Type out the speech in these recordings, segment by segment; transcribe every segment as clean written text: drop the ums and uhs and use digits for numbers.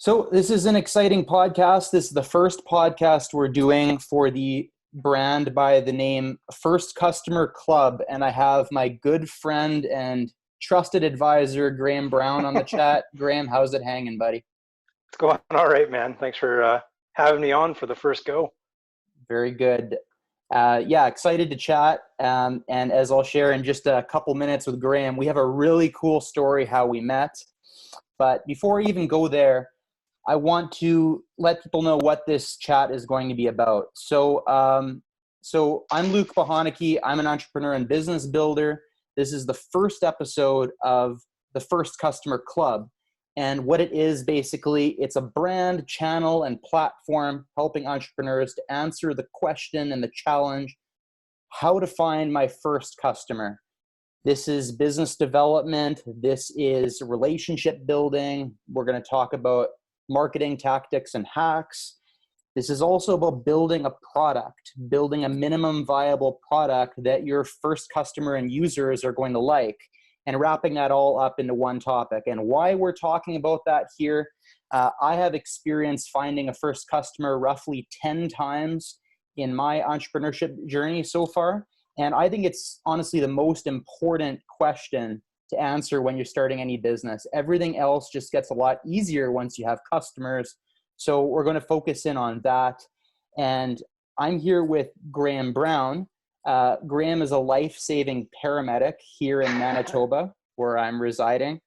So this is an exciting podcast. This is the first podcast we're doing for the brand by the name First Customer Club. And I have my good friend and trusted advisor, Graham Brown, on the chat. Graham, how's it hanging, buddy? It's going all right, man. Thanks for having me on for the first go. Very good. Yeah, excited to chat. And as I'll share in just a couple minutes with Graham, we have a really cool story how we met. But before I even go there, I want to let people know what this chat is going to be about. So I'm Luke Bohaneke. I'm an entrepreneur and business builder. This is the first episode of the First Customer Club. And what it is, basically, it's a brand, channel, and platform helping entrepreneurs to answer the question and the challenge, how to find my first customer. This is business development. This is relationship building. We're going to talk about marketing tactics and hacks. This is also about building a product, building a minimum viable product that your first customer and users are going to like, and wrapping that all up into one topic. And why we're talking about that here, I have experience finding a first customer roughly 10 times in my entrepreneurship journey so far. And I think it's honestly the most important question to answer when you're starting any business. Everything else just gets a lot easier once you have customers. So we're going to focus in on that. And I'm here with Graham Brown. Graham is a life-saving paramedic here in Manitoba, where I'm residing.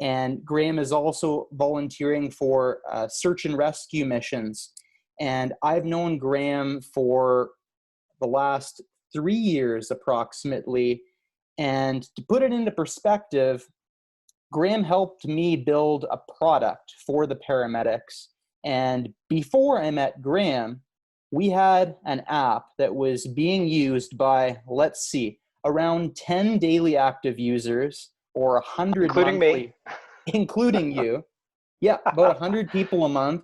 And Graham is also volunteering for search and rescue missions. And I've known Graham for the last 3 years approximately. And to put it into perspective, Graham helped me build a product for the paramedics. And before I met Graham, we had an app that was being used by, let's see, around 10 daily active users or 100 Including monthly, me. including you. Yeah, about 100 people a month.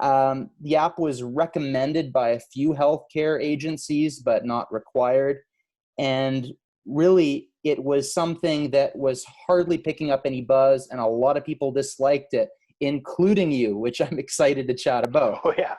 The app was recommended by a few healthcare agencies, but not required. And really, it was something that was hardly picking up any buzz, and a lot of people disliked it, including you, which I'm excited to chat about. Oh, yeah.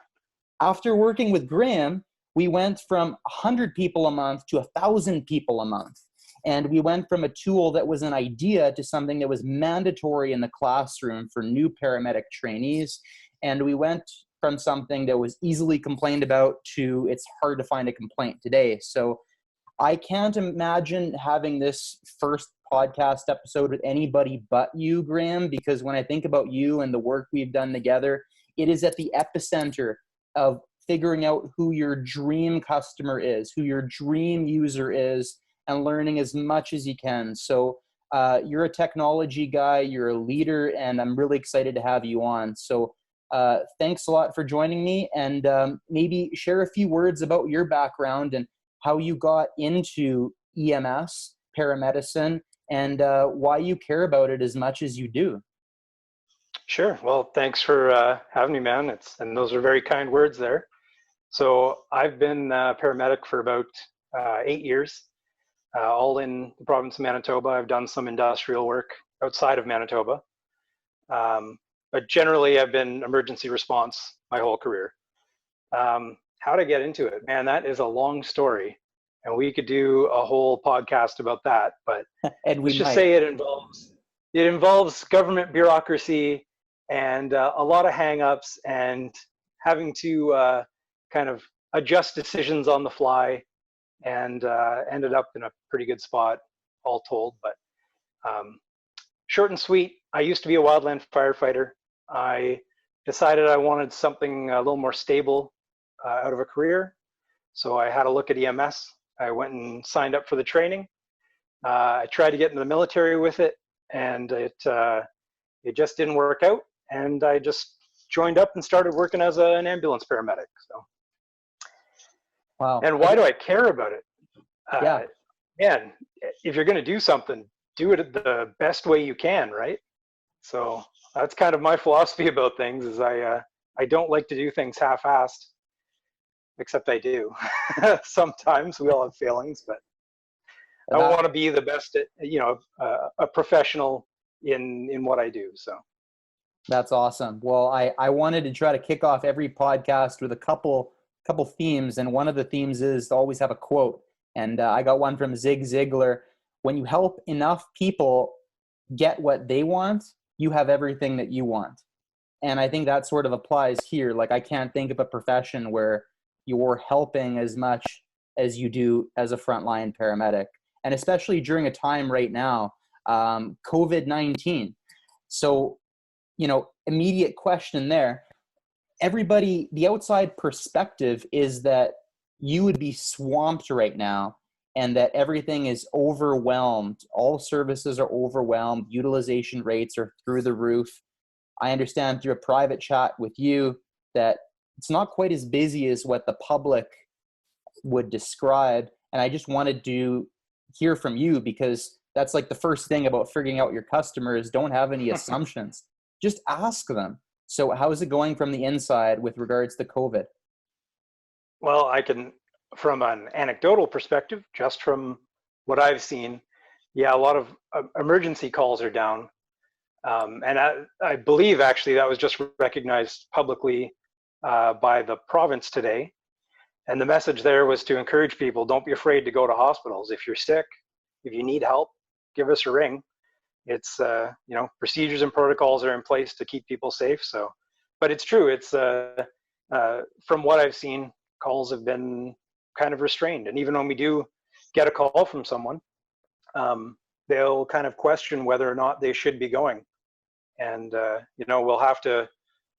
After working with Graham, we went from 100 people a month to 1,000 people a month. And we went from a tool that was an idea to something that was mandatory in the classroom for new paramedic trainees. And we went from something that was easily complained about to it's hard to find a complaint today. So I can't imagine having this first podcast episode with anybody but you, Graham, because when I think about you and the work we've done together, it is at the epicenter of figuring out who your dream customer is, who your dream user is, and learning as much as you can. So you're a technology guy, you're a leader, and I'm really excited to have you on. So thanks a lot for joining me, and maybe share a few words about your background and how you got into EMS, paramedicine, and why you care about it as much as you do. Sure. Well, thanks for having me, man. And those are very kind words there. So I've been a paramedic for about 8 years, all in the province of Manitoba. I've done some industrial work outside of Manitoba. But generally, I've been emergency response my whole career. How to get into it, man, that is a long story, and we could do a whole podcast about that, but And let's just say it involves government bureaucracy and a lot of hang-ups and having to kind of adjust decisions on the fly, and ended up in a pretty good spot all told. But short and sweet, I used to be a wildland firefighter. I decided I wanted something a little more stable out of a career. So I had a look at EMS. I went and signed up for the training. I tried to get into the military with it, and it just didn't work out. And I just joined up and started working as an ambulance paramedic. So, wow. And why do I care about it? Yeah. Man, if you're going to do something, do it the best way you can, right? So that's kind of my philosophy about things. Is I don't like to do things half-assed. Except I do. Sometimes we all have failings, but I want to be the best at, a professional in what I do. So That's awesome. Well, I wanted to try to kick off every podcast with a couple themes, and one of the themes is to always have a quote. And I got one from Zig Ziglar: "When you help enough people get what they want, you have everything that you want." And I think that sort of applies here. Like, I can't think of a profession where you're helping as much as you do as a frontline paramedic, and especially during a time right now, COVID-19. So, immediate question there. Everybody, the outside perspective is that you would be swamped right now and that everything is overwhelmed. All services are overwhelmed. Utilization rates are through the roof. I understand through a private chat with you that it's not quite as busy as what the public would describe. And I just wanted to hear from you, because that's like the first thing about figuring out your customers. Don't have any assumptions. Just ask them. So how's it going from the inside with regards to COVID? Well, I can, from an anecdotal perspective, just from what I've seen, yeah, a lot of emergency calls are down. And I believe actually that was just recognized publicly by the province today. And the message there was to encourage people, don't be afraid to go to hospitals. If you're sick, if you need help, give us a ring. It's, procedures and protocols are in place to keep people safe. So, but it's true. It's, from what I've seen, calls have been kind of restrained. And even when we do get a call from someone, they'll kind of question whether or not they should be going. And, we'll have to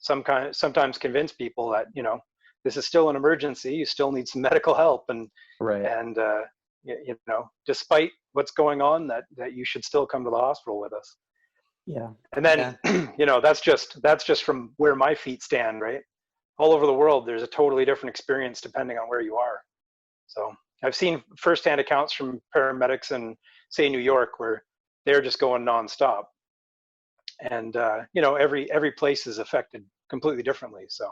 sometimes convince people that, this is still an emergency. You still need some medical help. And, Right. and despite what's going on, that you should still come to the hospital with us. Yeah. And then, that's just from where my feet stand, right? All over the world, there's a totally different experience depending on where you are. So I've seen firsthand accounts from paramedics in, say, New York, where they're just going nonstop. And, every place is affected completely differently. So,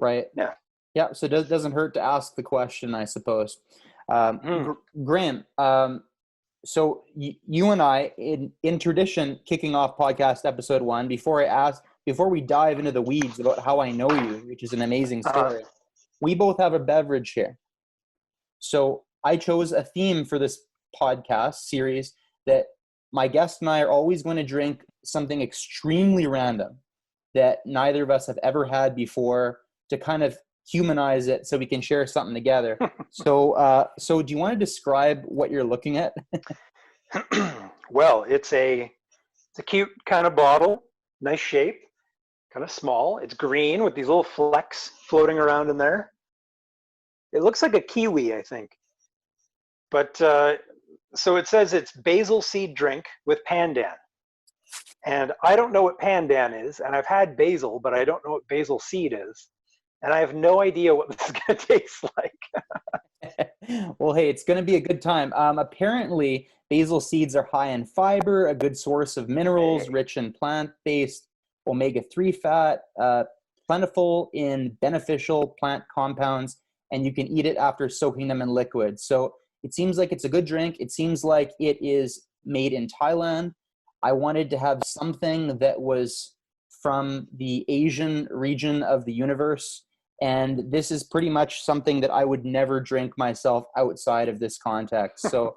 right. Yeah. Yeah. So it doesn't hurt to ask the question, I suppose. Graham, so you and I, in tradition, kicking off podcast episode 1, before we dive into the weeds about how I know you, which is an amazing story, we both have a beverage here. So I chose a theme for this podcast series that my guest and I are always going to drink something extremely random that neither of us have ever had before, to kind of humanize it so we can share something together. So do you want to describe what you're looking at? Well, it's a cute kind of bottle, nice shape, kind of small. It's green with these little flecks floating around in there. It looks like a kiwi, I think. But so it says it's basil seed drink with pandan. And I don't know what pandan is, and I've had basil, but I don't know what basil seed is. And I have no idea what this is going to taste like. Well, hey, it's going to be a good time. Apparently, basil seeds are high in fiber, a good source of minerals, rich in plant-based omega-3 fat, plentiful in beneficial plant compounds, and you can eat it after soaking them in liquid. So it seems like it's a good drink. It seems like it is made in Thailand. I wanted to have something that was from the Asian region of the universe. And this is pretty much something that I would never drink myself outside of this context. So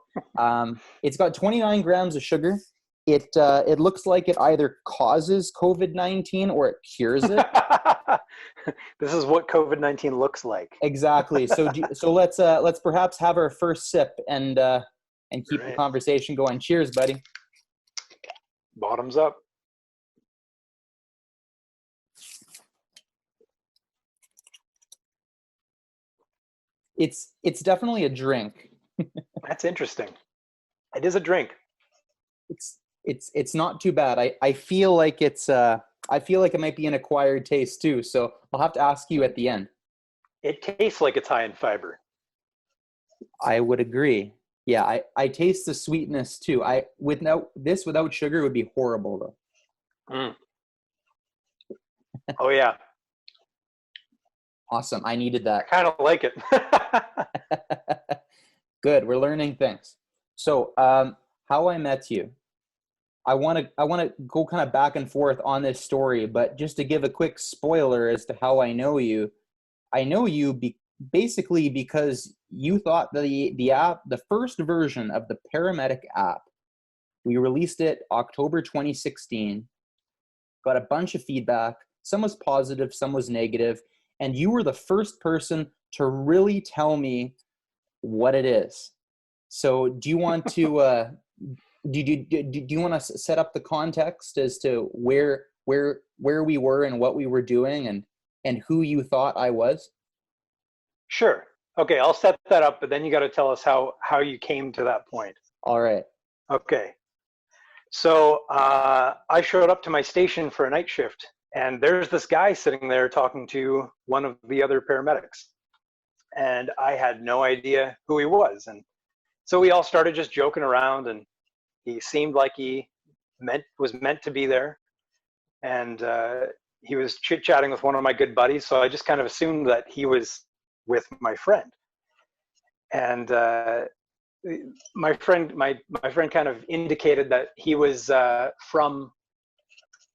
it's got 29 grams of sugar. It looks like it either causes COVID-19 or it cures it. This is what COVID-19 looks like. Exactly. So let's perhaps have our first sip and keep the conversation going. Cheers, buddy. Bottoms up. It's definitely a drink. That's interesting. It is a drink. It's not too bad. I feel like I feel like it might be an acquired taste too. So I'll have to ask you at the end. It tastes like it's high in fiber. I would agree. Yeah, I taste the sweetness too. Without sugar would be horrible though. Oh yeah. Awesome. I needed that. I kind of like it. Good. We're learning things. So, how I met you. I want to go kind of back and forth on this story, but just to give a quick spoiler as to how I know you basically because you thought the app, the first version of the Paramedic app, we released it October 2016, got a bunch of feedback. Some was positive, some was negative, and you were the first person to really tell me what it is. So do you want to do you want to set up the context as to where we were and what we were doing and who you thought I was? Sure. Okay, I'll set that up, but then you got to tell us how you came to that point. All right. Okay. So I showed up to my station for a night shift, and there's this guy sitting there talking to one of the other paramedics, and I had no idea who he was. And so we all started just joking around, and he seemed like he was meant to be there, and he was chit-chatting with one of my good buddies, so I just kind of assumed that he was with my friend. And my friend kind of indicated that he was from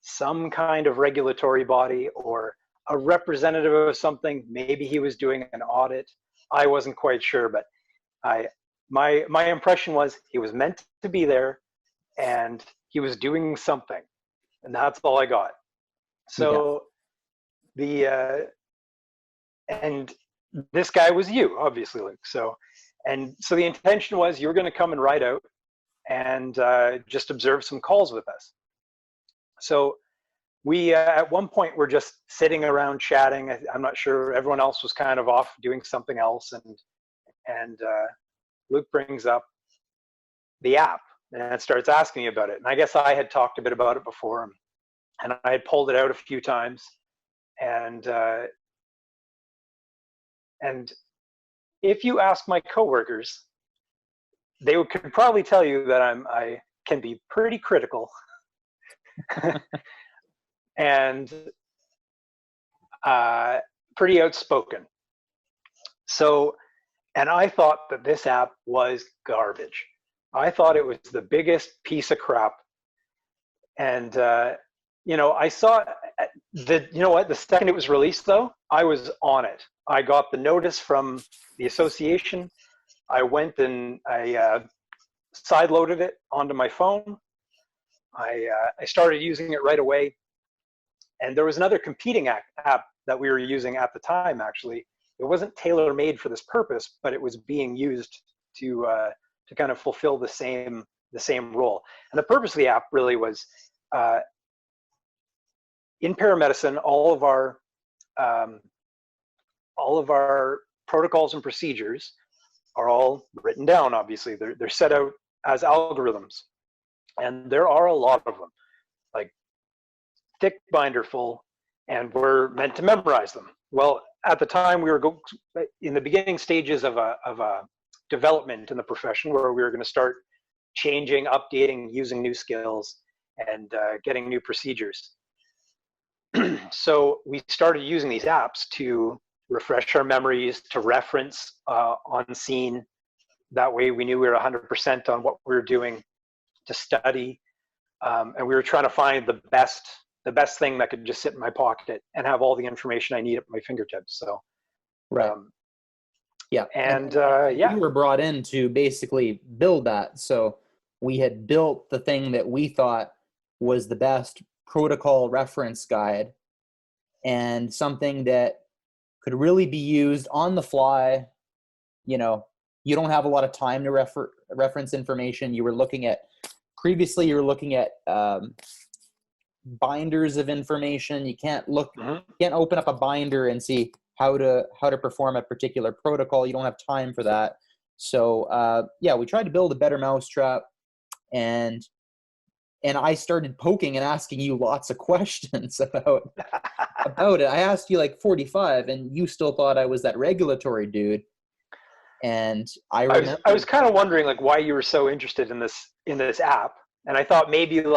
some kind of regulatory body or a representative of something. Maybe he was doing an audit. I wasn't quite sure, but my impression was he was meant to be there and he was doing something, and that's all I got. So and this guy was you, obviously, Luke. So the intention was you were going to come and ride out and just observe some calls with us. So we at one point were just sitting around chatting. I'm not sure, everyone else was kind of off doing something else, and Luke brings up the app and starts asking me about it. And I guess I had talked a bit about it before, and I had pulled it out a few times, and if you ask my coworkers, they could probably tell you that I can be pretty critical and pretty outspoken. So, and I thought that this app was garbage. I thought it was the biggest piece of crap. And I saw the second it was released, though, I was on it. I got the notice from the association. I went and I sideloaded it onto my phone. I started using it right away. And there was another competing app that we were using at the time, actually. It wasn't tailor-made for this purpose, but it was being used to kind of fulfill the same role. And the purpose of the app really was, in paramedicine, all of our protocols and procedures are all written down. Obviously, they're set out as algorithms, and there are a lot of them, like thick binder full, and we're meant to memorize them. Well, at the time, we were in the beginning stages of a development in the profession where we were going to start changing, updating, using new skills, and getting new procedures. So we started using these apps to refresh our memories, to reference on scene. That way we knew we were 100% on what we were doing, to study. And we were trying to find the best thing that could just sit in my pocket and have all the information I need at my fingertips. So, right. Yeah. And we were brought in to basically build that. So we had built the thing that we thought was the best protocol reference guide, and something that could really be used on the fly. You don't have a lot of time to reference information. You were looking at binders of information. You can't open up a binder and see how to perform a particular protocol. You don't have time for that. So we tried to build a better mousetrap, and I started poking and asking you lots of questions about it. I asked you like 45, and you still thought I was that regulatory dude. And I was kind of wondering like why you were so interested in this app, and I thought maybe you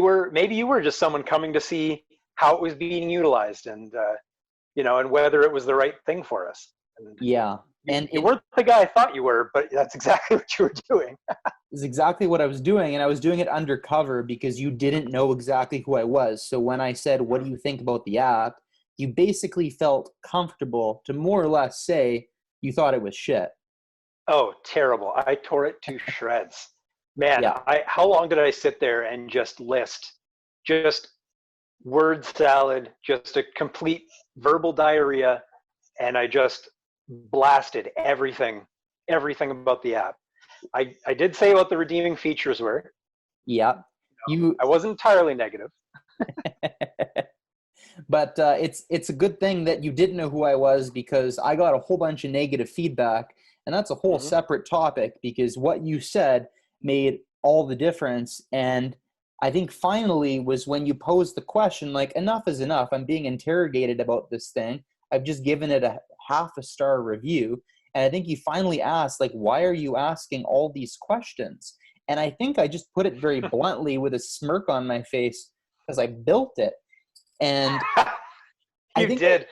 were just someone coming to see how it was being utilized, and and whether it was the right thing for us. And, yeah. You, And you it weren't the guy I thought you were, but that's exactly what you were doing. is exactly what I was doing. And I was doing it undercover because you didn't know exactly who I was. So when I said, what do you think about the app? You basically felt comfortable to more or less say you thought it was shit. Oh, terrible. I tore it to shreds. Man, Yeah. how long did I sit there and just list just word salad, just a complete verbal diarrhea, and I just blasted everything about the app. I did say what the redeeming features were. Yeah. You I wasn't entirely negative. But it's a good thing that you didn't know who I was because I got a whole bunch of negative feedback, and that's a whole Hmm. separate topic because what you said made all the difference. And I think finally was when you posed the question, like, enough is enough. I'm being interrogated about this thing. I've just given it a half a star review. And I think you finally asked, like, why are you asking all these questions? And I think I just put it very bluntly with a smirk on my face because I built it. And I You think did.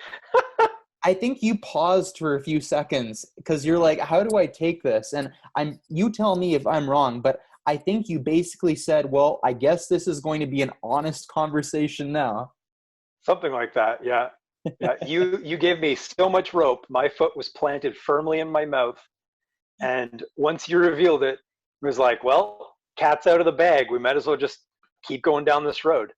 I think you paused for a few seconds because you're like, how do I take this? And you tell me if I'm wrong, but I think you basically said, well, I guess this is going to be an honest conversation now. Something like that. Yeah. Yeah. You gave me so much rope. My foot was planted firmly in my mouth. And once you revealed it, it was like, well, cat's out of the bag. We might as well just keep going down this road.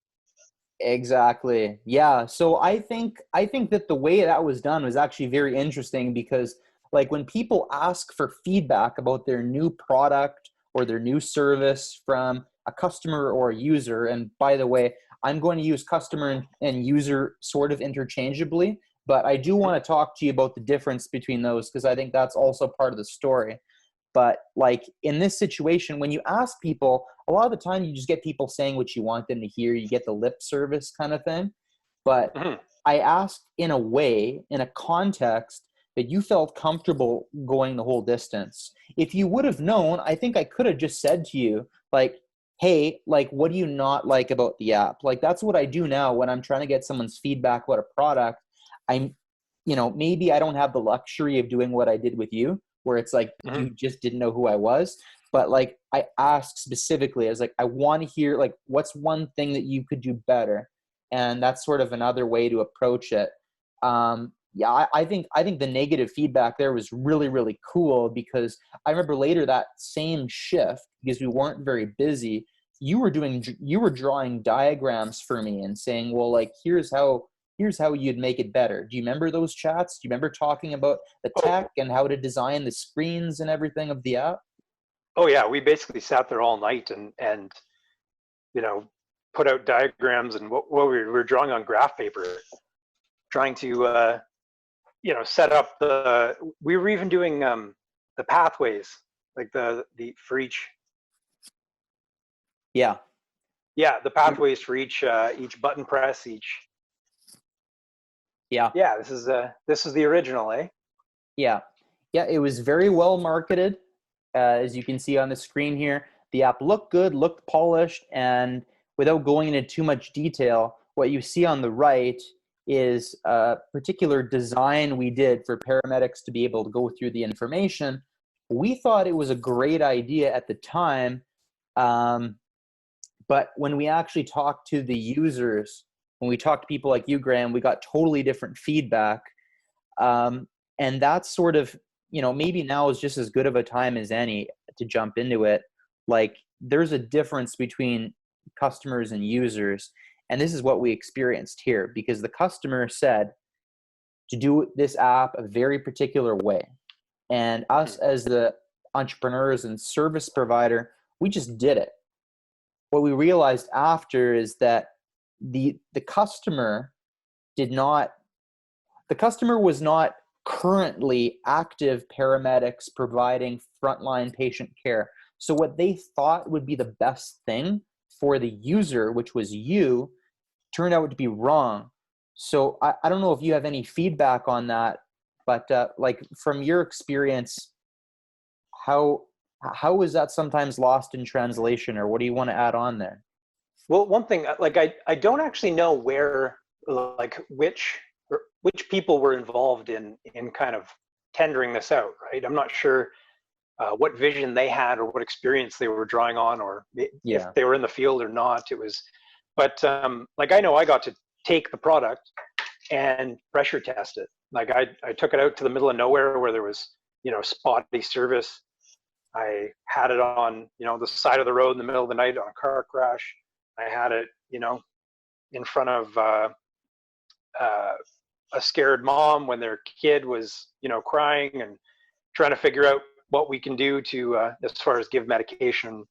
Exactly. Yeah. So I think that the way that was done was actually very interesting because like when people ask for feedback about their new product or their new service from a customer or a user, and by the way, I'm going to use customer and user sort of interchangeably, but I do want to talk to you about the difference between those because I think that's also part of the story. But like in this situation, when you ask people, a lot of the time you just get people saying what you want them to hear. You get the lip service kind of thing. But Mhm. I asked in a way, in a context that you felt comfortable going the whole distance. If you would have known, I think I could have just said to you, like, hey, like, what do you not like about the app? Like, that's what I do now when I'm trying to get someone's feedback about a product. I'm, maybe I don't have the luxury of doing what I did with you, where it's like Mhm. you just didn't know who I was. But like I asked specifically, I was like, I want to hear like what's one thing that you could do better, and that's sort of another way to approach it. Yeah, I think the negative feedback there was really really cool because I remember later that same shift because we weren't very busy. You were drawing diagrams for me and saying, well, like here's how you'd make it better. Do you remember those chats? Do you remember talking about the Oh, tech and how to design the screens and everything of the app? oh yeah. We basically sat there all night and you know put out diagrams and what we were drawing on graph paper, trying to set up the. We were even doing the pathways, like the for each. Yeah. Yeah, the pathways for each button press, each. Yeah. Yeah, this is the original, eh? Yeah. Yeah. It was very well marketed. As you can see on the screen here, the app looked good, looked polished, and without going into too much detail, what you see on the right is a particular design we did for paramedics to be able to go through the information. We thought it was a great idea at the time, um, but when we actually talked to the users, when we talked to people like you, Graham, we got totally different feedback. Um, and that's sort of, maybe now is just as good of a time as any to jump into it. Like, there's a difference between customers and users. And this is what we experienced here because the customer said to do this app a very particular way. And us Mhm. as the entrepreneurs and service provider, we just did it. What we realized after is that the customer did not the customer was not currently active paramedics providing frontline patient care. So what they thought would be the best thing for the user, which was you, turned out to be wrong. So I don't know if you have any feedback on that, but like from your experience, how how is that sometimes lost in translation, or what do you want to add on there? Well, one thing, like I don't actually know where, like which people were involved in kind of tendering this out, right? I'm not sure what vision they had or what experience they were drawing on, or if they were in the field or not. It was, but like I know I got to take the product and pressure test it. Like I took it out to the middle of nowhere where there was, you know, spotty service. I had it on, you know, the side of the road in the middle of the night on a car crash. I had it, you know, in front of a scared mom when their kid was, you know, crying, and trying to figure out what we can do to, as far as give medication,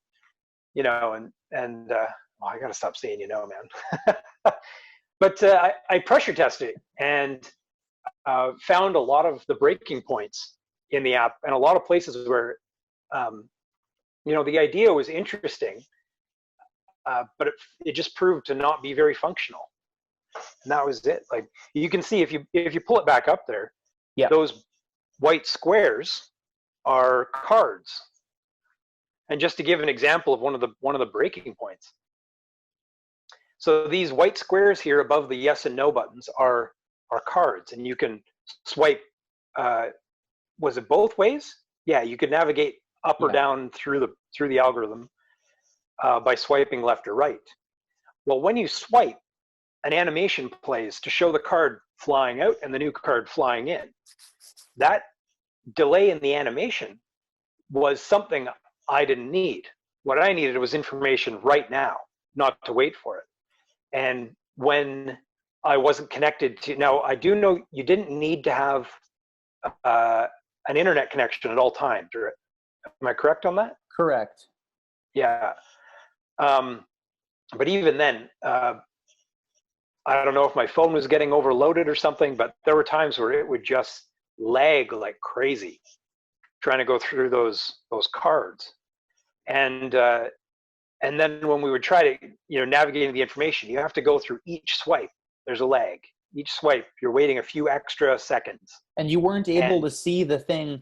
you know, and well, I got to stop saying, you know, man. But I pressure tested and found a lot of the breaking points in the app, and a lot of places where, you know, the idea was interesting, but it just proved to not be very functional. And that was it. Like you can see if you pull it back up there, those white squares are cards. And just to give an example of one of the breaking points. So these white squares here above the yes and no buttons are cards, and you can swipe. Was it both ways? Yeah, you could navigate up or down through the algorithm by swiping left or right. Well, when you swipe, an animation plays to show the card flying out and the new card flying in. That delay in the animation was something I didn't need. What I needed was information right now, not to wait for it. And when I wasn't connected to, now I do know you didn't need to have an internet connection at all times. Am I correct on that? Correct. Yeah. But even then, I don't know if my phone was getting overloaded or something, but there were times where it would just lag like crazy trying to go through those cards. And then when we would try to, you know, navigate the information, you have to go through each swipe. There's a lag. Each swipe, you're waiting a few extra seconds. And you weren't able to see the thing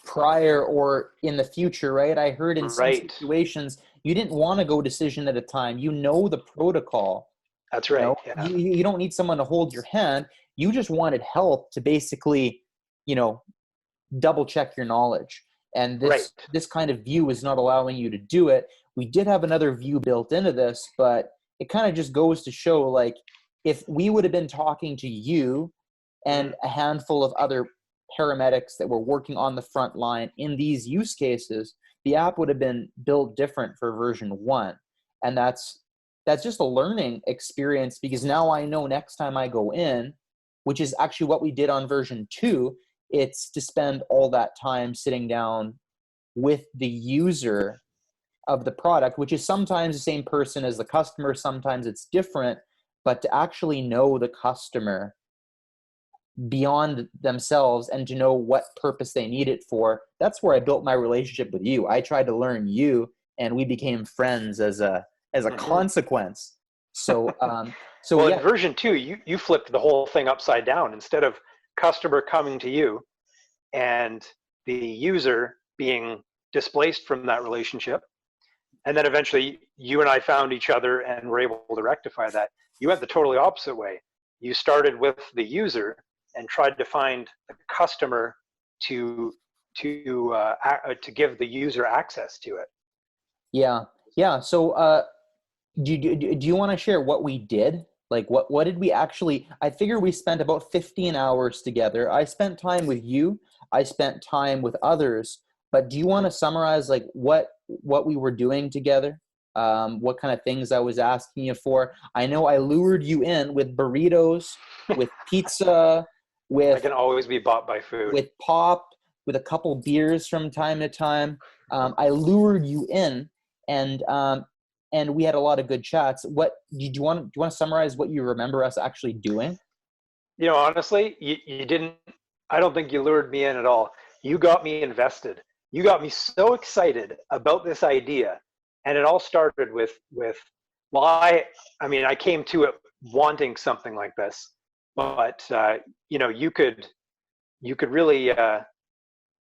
prior or in the future, right? I heard in some situations, you didn't want to go decision at a time. You know the protocol. That's right. You know? You don't need someone to hold your hand. You just wanted help to basically, you know, double check your knowledge. And this kind of view is not allowing you to do it. We did have another view built into this, but it kind of just goes to show, like, if we would have been talking to you and a handful of other paramedics that were working on the front line in these use cases, the app would have been built different for version 1. And that's just a learning experience, because now I know next time I go in, which is actually what we did on version 2, it's to spend all that time sitting down with the user of the product, which is sometimes the same person as the customer, sometimes it's different, but to actually know the customer beyond themselves and to know what purpose they need it for. That's where I built my relationship with you. I tried to learn you, and we became friends as a consequence. So, well, in version 2, you flipped the whole thing upside down. Instead of customer coming to you and the user being displaced from that relationship, and then eventually you and I found each other and were able to rectify that. You went the totally opposite way. You started with the user and tried to find the customer to give the user access to it. Yeah. So, do you want to share what we did? Like, what did we actually? I figure we spent about 15 hours together. I spent time with you. I spent time with others. But do you want to summarize, like, what we were doing together? What kind of things I was asking you for? I know I lured you in with burritos, with pizza, with... I can always be bought by food. With pop, with a couple beers from time to time. I lured you in, and we had a lot of good chats. What do you want to summarize what you remember us actually doing? You know, honestly, you didn't. I don't think you lured me in at all. You got me invested. You got me so excited about this idea. And it all started with well, I mean, I came to it wanting something like this, but you know, you could really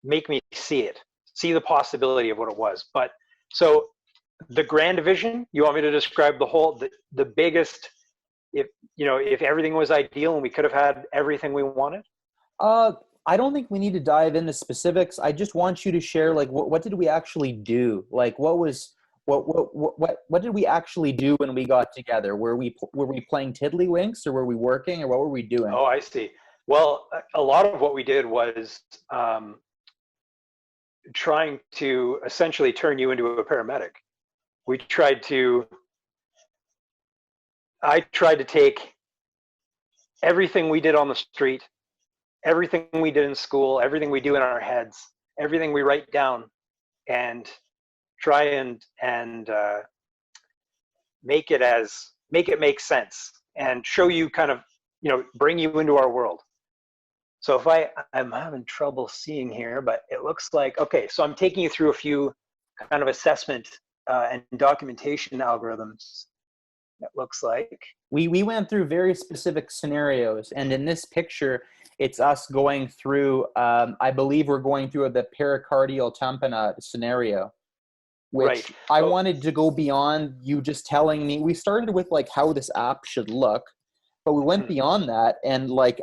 make me see the possibility of what it was. But so the grand vision, you want me to describe the biggest, if everything was ideal and we could have had everything we wanted? I don't think we need to dive into specifics. I just want you to share, like, what did we actually do? Like, what did we actually do when we got together? Were we playing tiddlywinks, or were we working, or what were we doing? Oh, I see. Well, a lot of what we did was trying to essentially turn you into a paramedic. We tried to, I tried to take everything we did on the street, everything we did in school, everything we do in our heads, everything we write down, and try and make it make sense and show you kind of, bring you into our world. So if I'm having trouble seeing here, but it looks like, okay, so I'm taking you through a few kind of assessment and documentation algorithms. It looks like We went through very specific scenarios, and in this picture, it's us going through. I believe we're going through the pericardial tamponade scenario, which right. I wanted to go beyond you just telling me. We started with like how this app should look, but we went beyond that, and like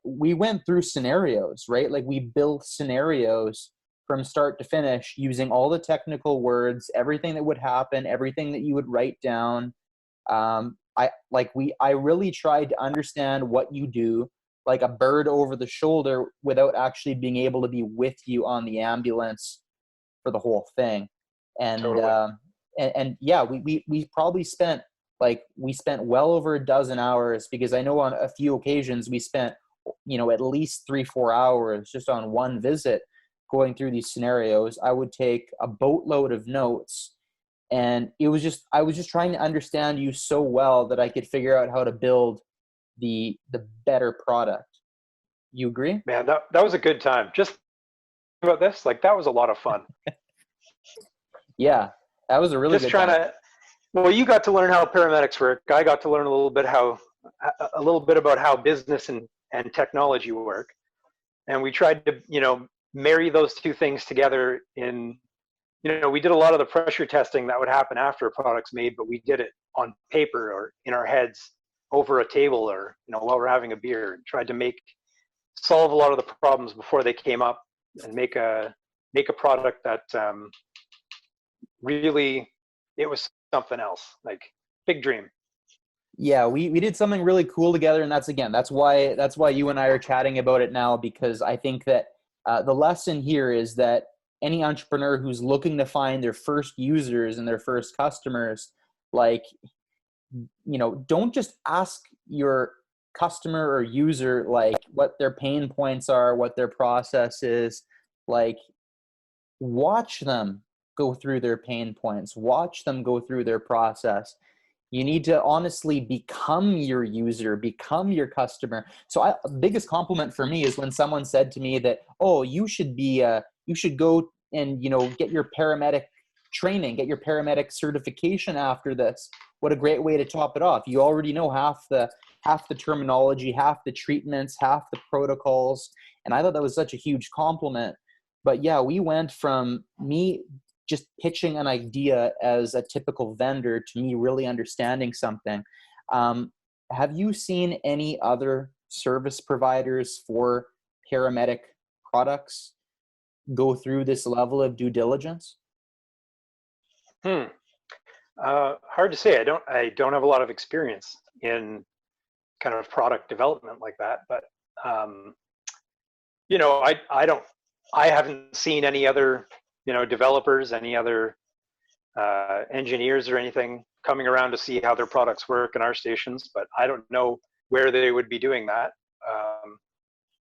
we went through scenarios, right? Like we built scenarios from start to finish using all the technical words, everything that would happen, everything that you would write down. I really tried to understand what you do, like a bird over the shoulder, without actually being able to be with you on the ambulance for the whole thing. And Totally. and yeah, we probably spent well over a dozen hours, because I know on a few occasions we spent at least 3-4 hours just on one visit going through these scenarios. I would take a boatload of notes. And I was just trying to understand you so well that I could figure out how to build the better product. You agree? Man, that was a good time. Just about this, like that was a lot of fun. Yeah, that was a really Just good trying time. to, well, you got to learn how paramedics work. I got to learn a little bit about how business and technology work. And we tried to, marry those two things together in, we did a lot of the pressure testing that would happen after a product's made, but we did it on paper or in our heads over a table, or, while we're having a beer, and tried to solve a lot of the problems before they came up, and make a product that really, it was something else, like big dream. Yeah, we did something really cool together, and that's why you and I are chatting about it now, because I think that the lesson here is that any entrepreneur who's looking to find their first users and their first customers, like, don't just ask your customer or user like what their pain points are, what their process is. Like, watch them go through their pain points, watch them go through their process. You need to honestly become your user, become your customer. So biggest compliment for me is when someone said to me that, oh, you should go and, get your paramedic training, get your paramedic certification after this. What a great way to top it off. You already know half the terminology, half the treatments, half the protocols. And I thought that was such a huge compliment. But yeah, we went from me just pitching an idea as a typical vendor to me really understanding something. Have you seen any other service providers for paramedic products go through this level of due diligence? Hard to say. I don't have a lot of experience in kind of product development like that, but I haven't seen any other developers, any other engineers or anything coming around to see how their products work in our stations, but I don't know where they would be doing that.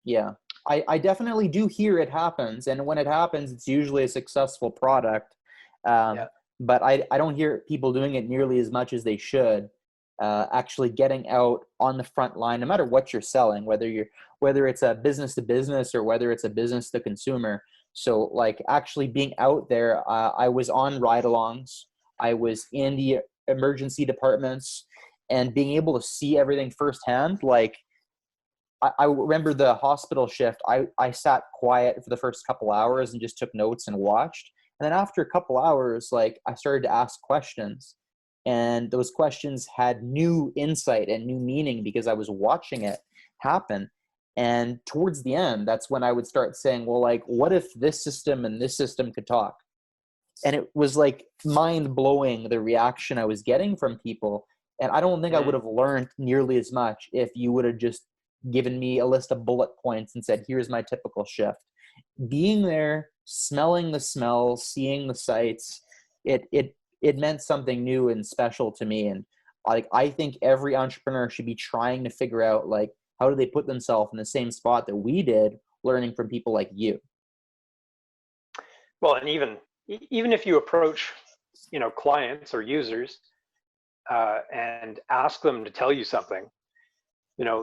Yeah, I definitely do hear it happens, and when it happens, it's usually a successful product. Yeah. But I don't hear people doing it nearly as much as they should. Actually getting out on the front line, no matter what you're selling, whether it's a business to business or whether it's a business to consumer. So like actually being out there, I was on ride-alongs, I was in the emergency departments, and being able to see everything firsthand. Like I remember the hospital shift, I sat quiet for the first couple hours and just took notes and watched. And then after a couple hours, like I started to ask questions, and those questions had new insight and new meaning because I was watching it happen. And towards the end, that's when I would start saying, well, like, what if this system and this system could talk? And it was like mind blowing, the reaction I was getting from people. And I don't think I would have learned nearly as much if you would have just given me a list of bullet points and said, here's my typical shift. Being there, smelling the smells, seeing the sights, it meant something new and special to me. And like, I think every entrepreneur should be trying to figure out, like, how do they put themselves in the same spot that we did, learning from people like you? Well, and even if you approach, clients or users and ask them to tell you something,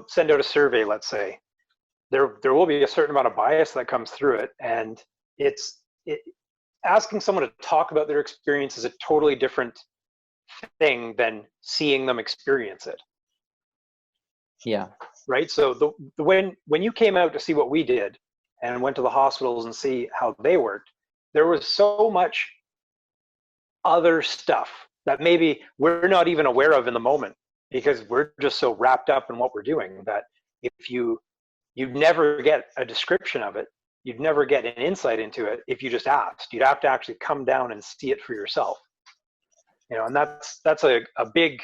send out a survey, let's say, there will be a certain amount of bias that comes through it, and asking someone to talk about their experience is a totally different thing than seeing them experience it. Yeah. Right. So when you came out to see what we did and went to the hospitals and see how they worked, there was so much other stuff that maybe we're not even aware of in the moment, because we're just so wrapped up in what we're doing that if you'd never get a description of it, you'd never get an insight into it if you just asked. You'd have to actually come down and see it for yourself. And that's a big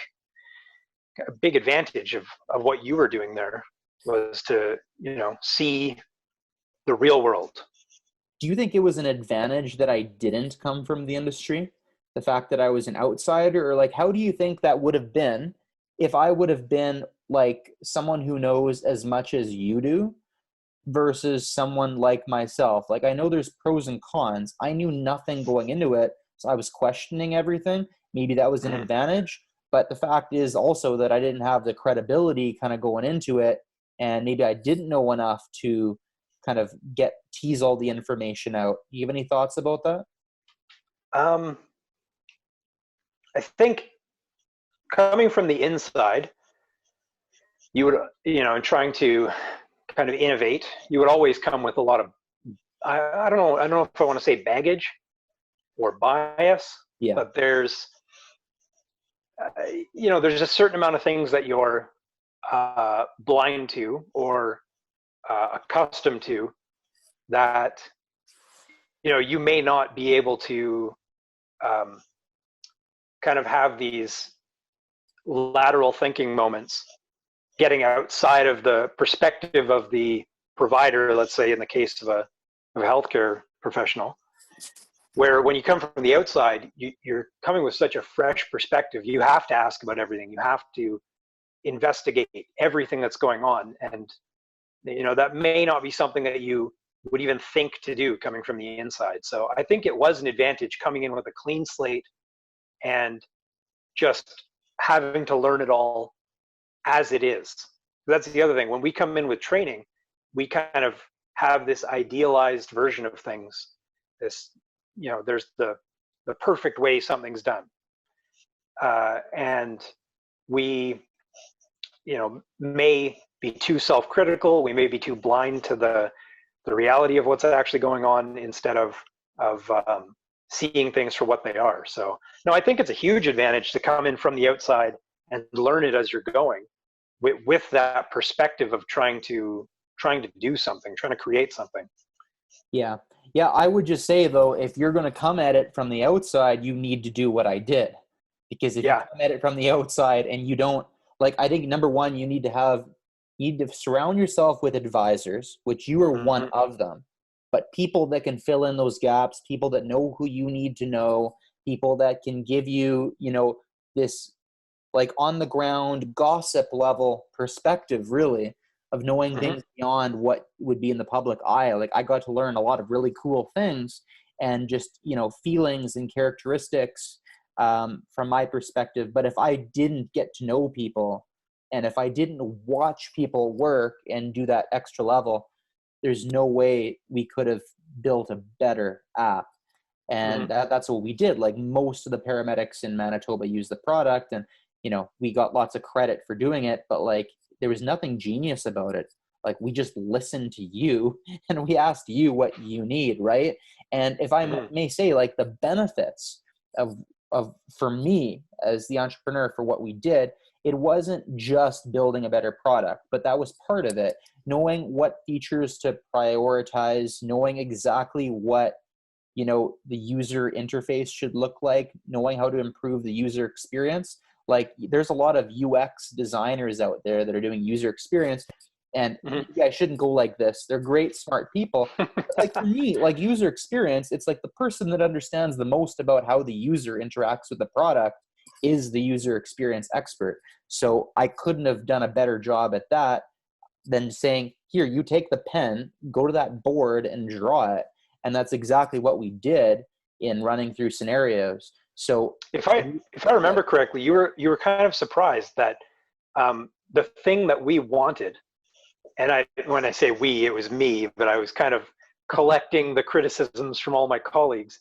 advantage of what you were doing there, was to see the real world. Do you think it was an advantage that I didn't come from the industry? The fact that I was an outsider? Or like, how do you think that would have been if I would have been like someone who knows as much as you do versus someone like myself? Like, I know there's pros and cons. I knew nothing going into it, so I was questioning everything. Maybe that was an advantage. But the fact is also that I didn't have the credibility kind of going into it, and maybe I didn't know enough to kind of tease all the information out. Do you have any thoughts about that? I think coming from the inside, you would, and trying to kind of innovate, you would always come with a lot of, I don't know if I want to say baggage or bias, but there's a certain amount of things that you're blind to or accustomed to that you may not be able to kind of have these lateral thinking moments, getting outside of the perspective of the provider, let's say in the case of a healthcare professional, where when you come from the outside, you're coming with such a fresh perspective. You have to ask about everything. You have to investigate everything that's going on. And, that may not be something that you would even think to do coming from the inside. So I think it was an advantage coming in with a clean slate and just having to learn it all as it is. That's the other thing. When we come in with training, we kind of have this idealized version of things. There's the perfect way something's done. And we, may be too self-critical. We may be too blind to the reality of what's actually going on instead of seeing things for what they are. So no, I think it's a huge advantage to come in from the outside and learn it as you're going, with that perspective of trying to do something, trying to create something. Yeah. I would just say though, if you're going to come at it from the outside, you need to do what I did, because if you come at it from the outside and you don't, like, I think number one, you need to surround yourself with advisors, which you are one of them, but people that can fill in those gaps, people that know who you need to know, people that can give you, this like on the ground gossip level perspective, really, of knowing things beyond what would be in the public eye. Like, I got to learn a lot of really cool things and just, feelings and characteristics from my perspective. But if I didn't get to know people, and if I didn't watch people work and do that extra level, there's no way we could have built a better app. And that's what we did. Like, most of the paramedics in Manitoba use the product, and, we got lots of credit for doing it, but like, there was nothing genius about it. Like, we just listened to you and we asked you what you need. Right. And if I may say, like, the benefits of for me as the entrepreneur for what we did, it wasn't just building a better product, but that was part of it. Knowing what features to prioritize, knowing exactly what, you know, the user interface should look like, knowing how to improve the user experience. Like there's a lot of UX designers out there that are doing user experience, and maybe I shouldn't go like this. They're great, smart people. But like for me, like user experience, it's like the person that understands the most about how the user interacts with the product is the user experience expert. So I couldn't have done a better job at that than saying, here, you take the pen, go to that board and draw it. And that's exactly what we did in running through scenarios. So if I remember correctly, you were kind of surprised that the thing that we wanted, and when I say we, it was me, but I was kind of collecting the criticisms from all my colleagues.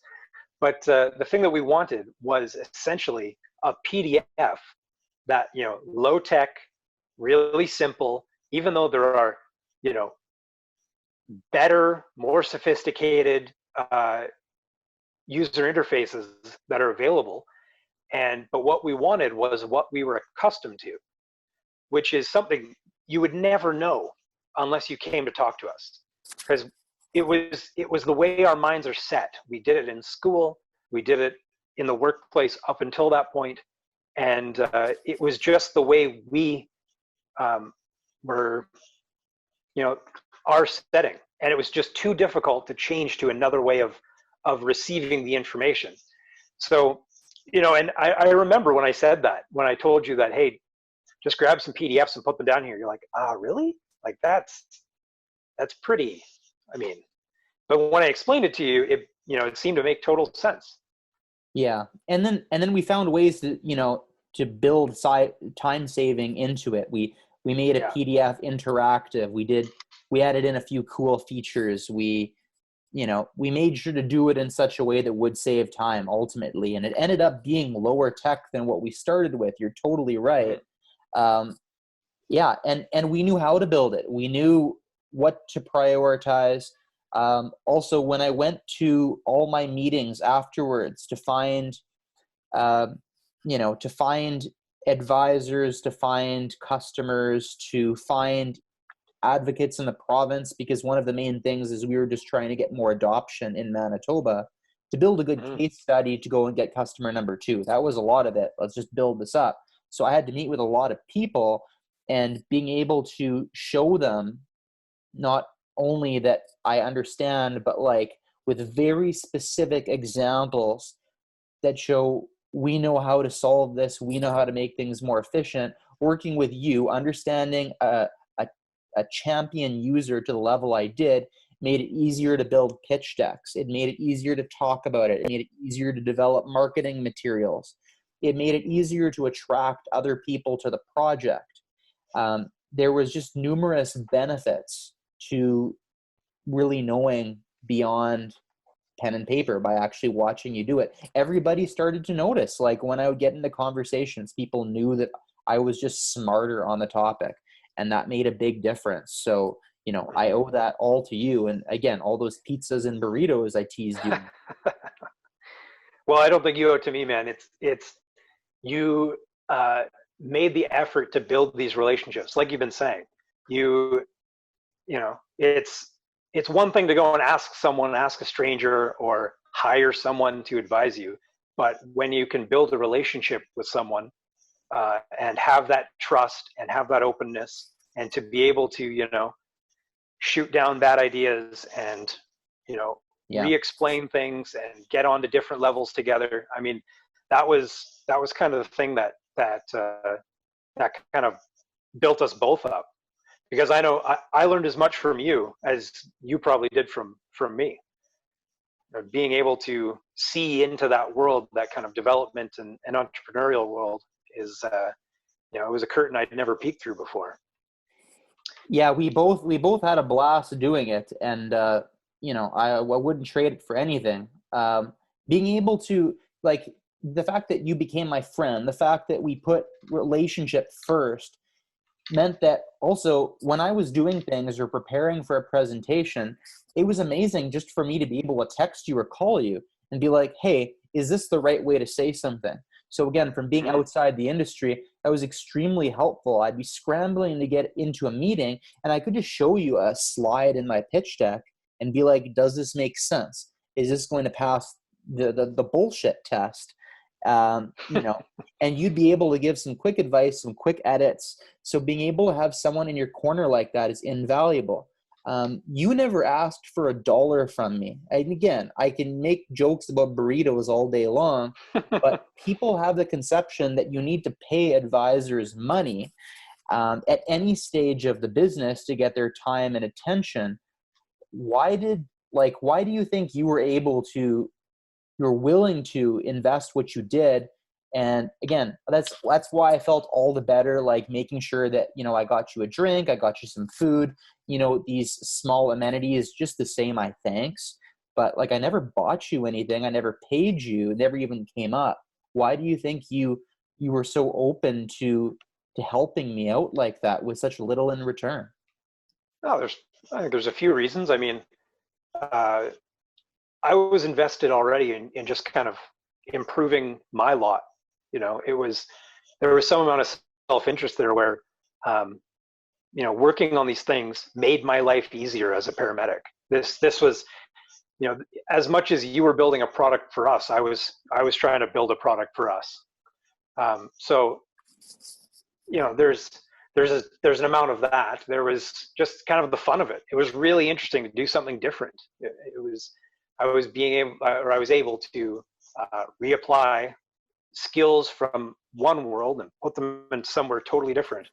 But the thing that we wanted was essentially a PDF that, you know, low tech, really simple, even though there are, you know, better, more sophisticated user interfaces that are available. But what we wanted was what we were accustomed to, which is something you would never know unless you came to talk to us, because it was the way our minds are set. We did it in school, we did it in the workplace up until that point, and it was just the way we were, you know, our setting, and it was just too difficult to change to another way of receiving the information. So, you know, and I remember when I said that, when I told you that, hey, just grab some PDFs and put them down here, you're like, ah, really? Like that's pretty, I mean, but when I explained it to you, it seemed to make total sense. yeah, and then we found ways to, you know, to build time saving into it. We made a PDF interactive. We added in a few cool features. We made sure to do it in such a way that would save time ultimately, and it ended up being lower tech than what we started with. You're totally right. Yeah, and we knew how to build it. We knew what to prioritize. Also, when I went to all my meetings afterwards to find, to find advisors, to find customers, to find advocates in the province, because one of the main things is we were just trying to get more adoption in Manitoba, to build a good case study to go and get customer number 2. That was a lot of it. Let's just build this up. So I had to meet with a lot of people, and being able to show them not only that I understand, but like with very specific examples that show we know how to solve this, we know how to make things more efficient, working with you, understanding a champion user to the level I did, made it easier to build pitch decks. It made it easier to talk about it. It made it easier to develop marketing materials. It made it easier to attract other people to the project. There was just numerous benefits to really knowing beyond pen and paper by actually watching you do it. Everybody started to notice, like when I would get into conversations, people knew that I was just smarter on the topic, and that made a big difference. So, you know, I owe that all to you. And again, all those pizzas and burritos I teased you. Well, I don't think you owe it to me, man. It's you made the effort to build these relationships, like you've been saying. You know, it's one thing to go and ask a stranger or hire someone to advise you, but when you can build a relationship with someone and have that trust and have that openness, and to be able to, you know, shoot down bad ideas and, you know, re-explain things and get onto different levels together. I mean, that was kind of the thing that kind of built us both up, because I know I learned as much from you as you probably did from me. You know, being able to see into that world, that kind of development and entrepreneurial world, is it was a curtain I'd never peeked through before. Yeah, we both had a blast doing it, and I wouldn't trade it for anything. Being able to, like, the fact that you became my friend, the fact that we put relationship first, meant that also when I was doing things or preparing for a presentation, it was amazing just for me to be able to text you or call you and be like, hey, is this the right way to say something? So again, from being outside the industry, that was extremely helpful. I'd be scrambling to get into a meeting, and I could just show you a slide in my pitch deck and be like, does this make sense? Is this going to pass the bullshit test? You know, and you'd be able to give some quick advice, some quick edits. So being able to have someone in your corner like that is invaluable. You never asked for $1 from me. And again, I can make jokes about burritos all day long, but people have the conception that you need to pay advisors money at any stage of the business to get their time and attention. Why do you think you were willing to invest what you did? And again, that's why I felt all the better, like making sure that, you know, I got you a drink, I got you some food, you know, these small amenities, just the same, I thanks. But like, I never bought you anything. I never paid you. It never even came up. Why do you think you were so open to helping me out like that with such little in return? Oh, I think there's a few reasons. I mean, I was invested already in just kind of improving my lot. You know, there was some amount of self-interest there where, you know, working on these things made my life easier as a paramedic. This was, you know, as much as you were building a product for us, I was trying to build a product for us. So, you know, there's an amount of that. There was just kind of the fun of it. It was really interesting to do something different. I was able to reapply skills from one world and put them in somewhere totally different.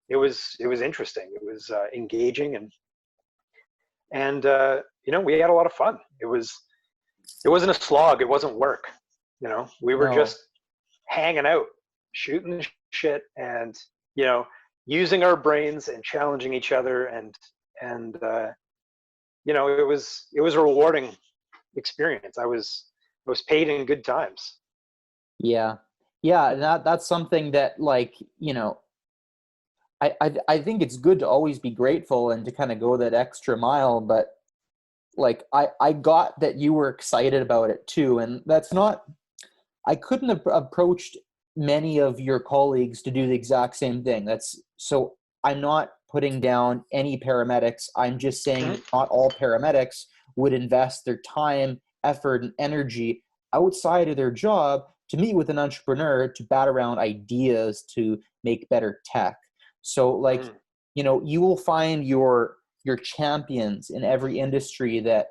It was interesting. It was engaging, and you know, we had a lot of fun. It wasn't a slog. It wasn't work. You know, we were just hanging out, shooting shit, and, you know, using our brains and challenging each other, and you know, it was a rewarding experience. I was paid in good times. Yeah. That's something that, like, you know, I think it's good to always be grateful and to kind of go that extra mile, but like, I got that you were excited about it too. And I couldn't have approached many of your colleagues to do the exact same thing. So I'm not putting down any paramedics. I'm just saying not all paramedics would invest their time, effort, and energy outside of their job to meet with an entrepreneur to bat around ideas to make better tech. So like, you know, you will find your champions in every industry that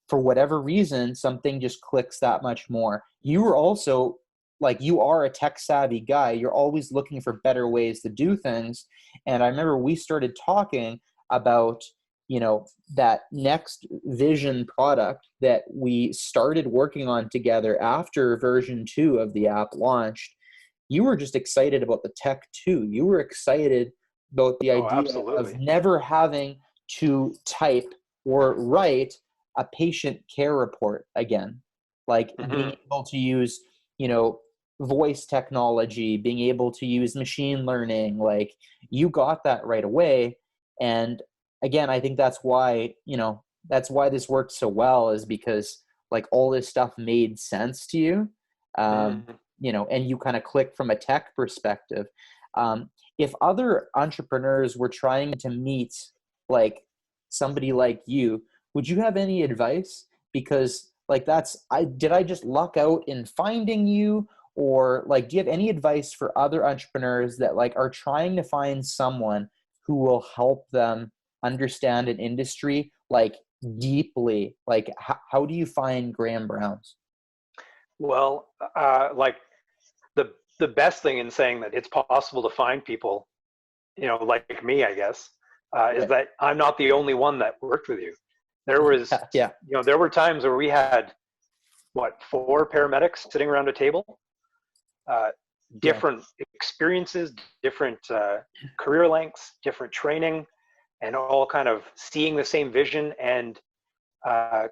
for whatever reason, something just clicks that much more. You were also, like, you are a tech savvy guy. You're always looking for better ways to do things. And I remember we started talking about, you know, that next vision product that we started working on together after version 2 of the app launched. You were just excited about the tech too. You were excited about the idea of never having to type or write a patient care report again. Like being able to use, you know, voice technology, being able to use machine learning, like you got that right away. And again, I think that's why this worked so well, is because like all this stuff made sense to you, you know, and you kind of clicked from a tech perspective. If other entrepreneurs were trying to meet like somebody like you, would you have any advice? Because like did I just luck out in finding you? Or like, do you have any advice for other entrepreneurs that like are trying to find someone who will help them understand an industry like deeply? Like how do you find Graham Browns? Well, like the best thing in saying that it's possible to find people, you know, like me, I guess, is that I'm not the only one that worked with you. There was, you know, there were times where we had 4 paramedics sitting around a table, different experiences, different career lengths, different training, and all kind of seeing the same vision and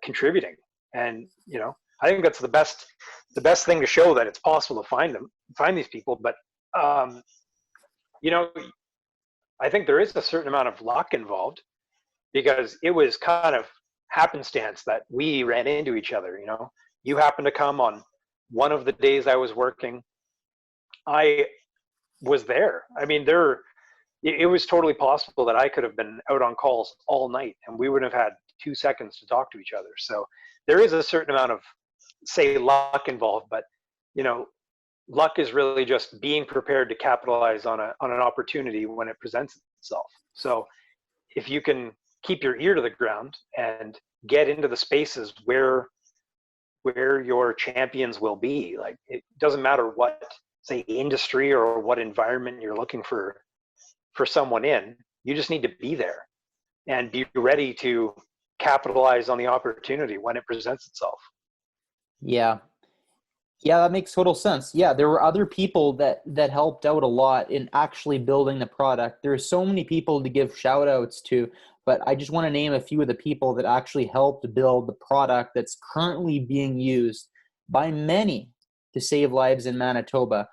contributing. And, you know, I think that's the best thing to show that it's possible to find these people. But, you know, I think there is a certain amount of luck involved, because it was kind of happenstance that we ran into each other. You know, you happened to come on one of the days I was working. I was there. I mean, it was totally possible that I could have been out on calls all night and we wouldn't have had 2 seconds to talk to each other. So there is a certain amount of, say, luck involved, but you know, luck is really just being prepared to capitalize on an opportunity when it presents itself. So if you can keep your ear to the ground and get into the spaces where your champions will be, like, it doesn't matter what, say, industry or what environment you're looking for someone in, you just need to be there and be ready to capitalize on the opportunity when it presents itself. Yeah. Yeah, that makes total sense. Yeah, there were other people that helped out a lot in actually building the product. There's so many people to give shout outs to, but I just want to name a few of the people that actually helped build the product that's currently being used by many to save lives in Manitoba.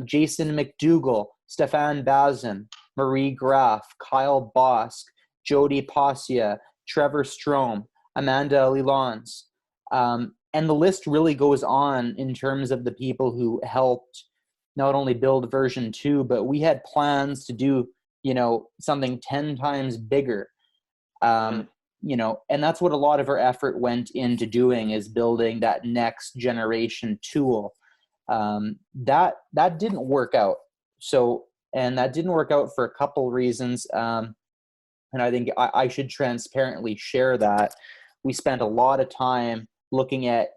Jason McDougall, Stefan Bazin, Marie Graff, Kyle Bosk, Jody Passia, Trevor Strom, Amanda Lilons. And the list really goes on in terms of the people who helped not only build version 2, but we had plans to do, something 10 times bigger. And that's what a lot of our effort went into doing, is building that next generation tool. That didn't work out. And that didn't work out for a couple reasons. And I think I should transparently share that. We spent a lot of time looking at,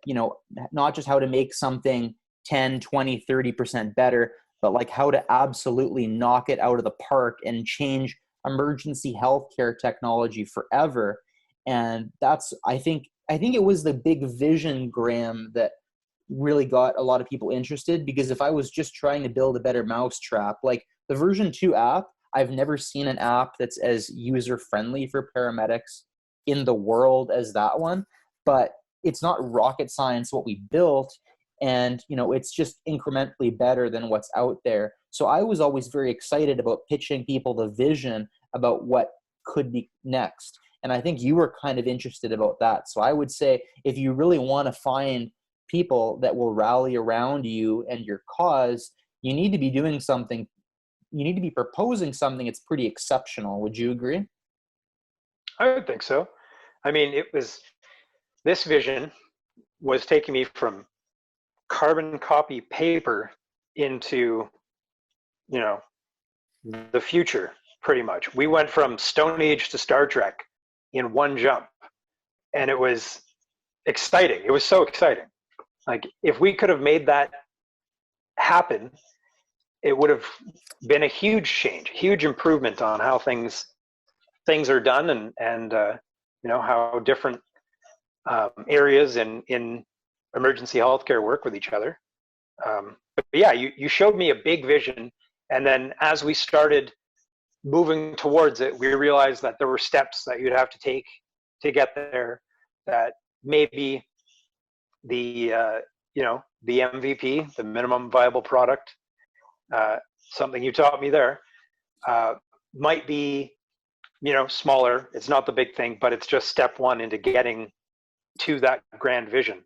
not just how to make something 10, 20, 30% better, but like how to absolutely knock it out of the park and change emergency healthcare technology forever. And I think it was the big vision, Graham, that really got a lot of people interested, because if I was just trying to build a better mousetrap, like the version 2 app, I've never seen an app that's as user-friendly for paramedics in the world as that one. But it's not rocket science what we built, and it's just incrementally better than what's out there. So I was always very excited about pitching people the vision about what could be next, and I think you were kind of interested about that. So I would say, if you really want to find people that will rally around you and your cause, you need to be doing something, you need to be proposing something that's pretty exceptional. Would you agree? I would think so. I mean, this vision was taking me from carbon copy paper into, the future, pretty much. We went from Stone Age to Star Trek in one jump. And it was exciting. It was so exciting. Like, if we could have made that happen, it would have been a huge change, huge improvement on how things are done, and how different areas in emergency healthcare work with each other. But yeah, you showed me a big vision, and then as we started moving towards it, we realized that there were steps that you'd have to take to get there. That maybe the MVP, the minimum viable product, something you taught me there, might be smaller. It's not the big thing, but it's just step one into getting to that grand vision.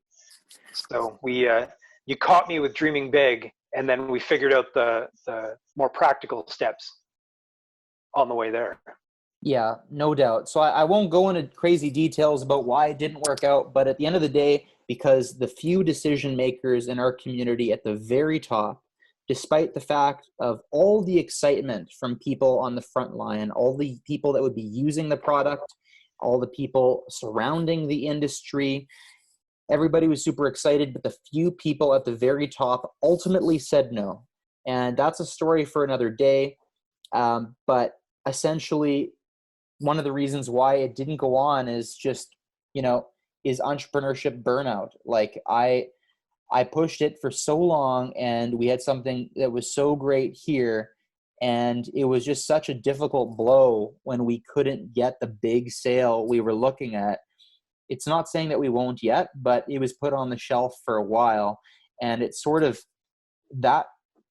So you caught me with dreaming big, and then we figured out the more practical steps on the way there. Yeah, no doubt. So I won't go into crazy details about why it didn't work out, but at the end of the day, because the few decision makers in our community at the very top, despite the fact of all the excitement from people on the front line, all the people that would be using the product, all the people surrounding the industry, everybody was super excited, but the few people at the very top ultimately said no. And that's a story for another day. But essentially, one of the reasons why it didn't go on is just, is entrepreneurship burnout. Like, I pushed it for so long, and we had something that was so great here, and it was just such a difficult blow when we couldn't get the big sale we were looking at. It's not saying that we won't yet, but it was put on the shelf for a while. And it's sort of that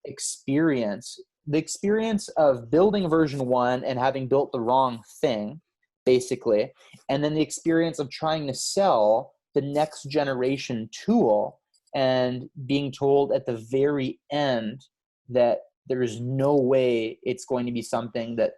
experience, the experience of building version 1 and having built the wrong thing, basically, and then the experience of trying to sell the next generation tool and being told at the very end that there's no way it's going to be something that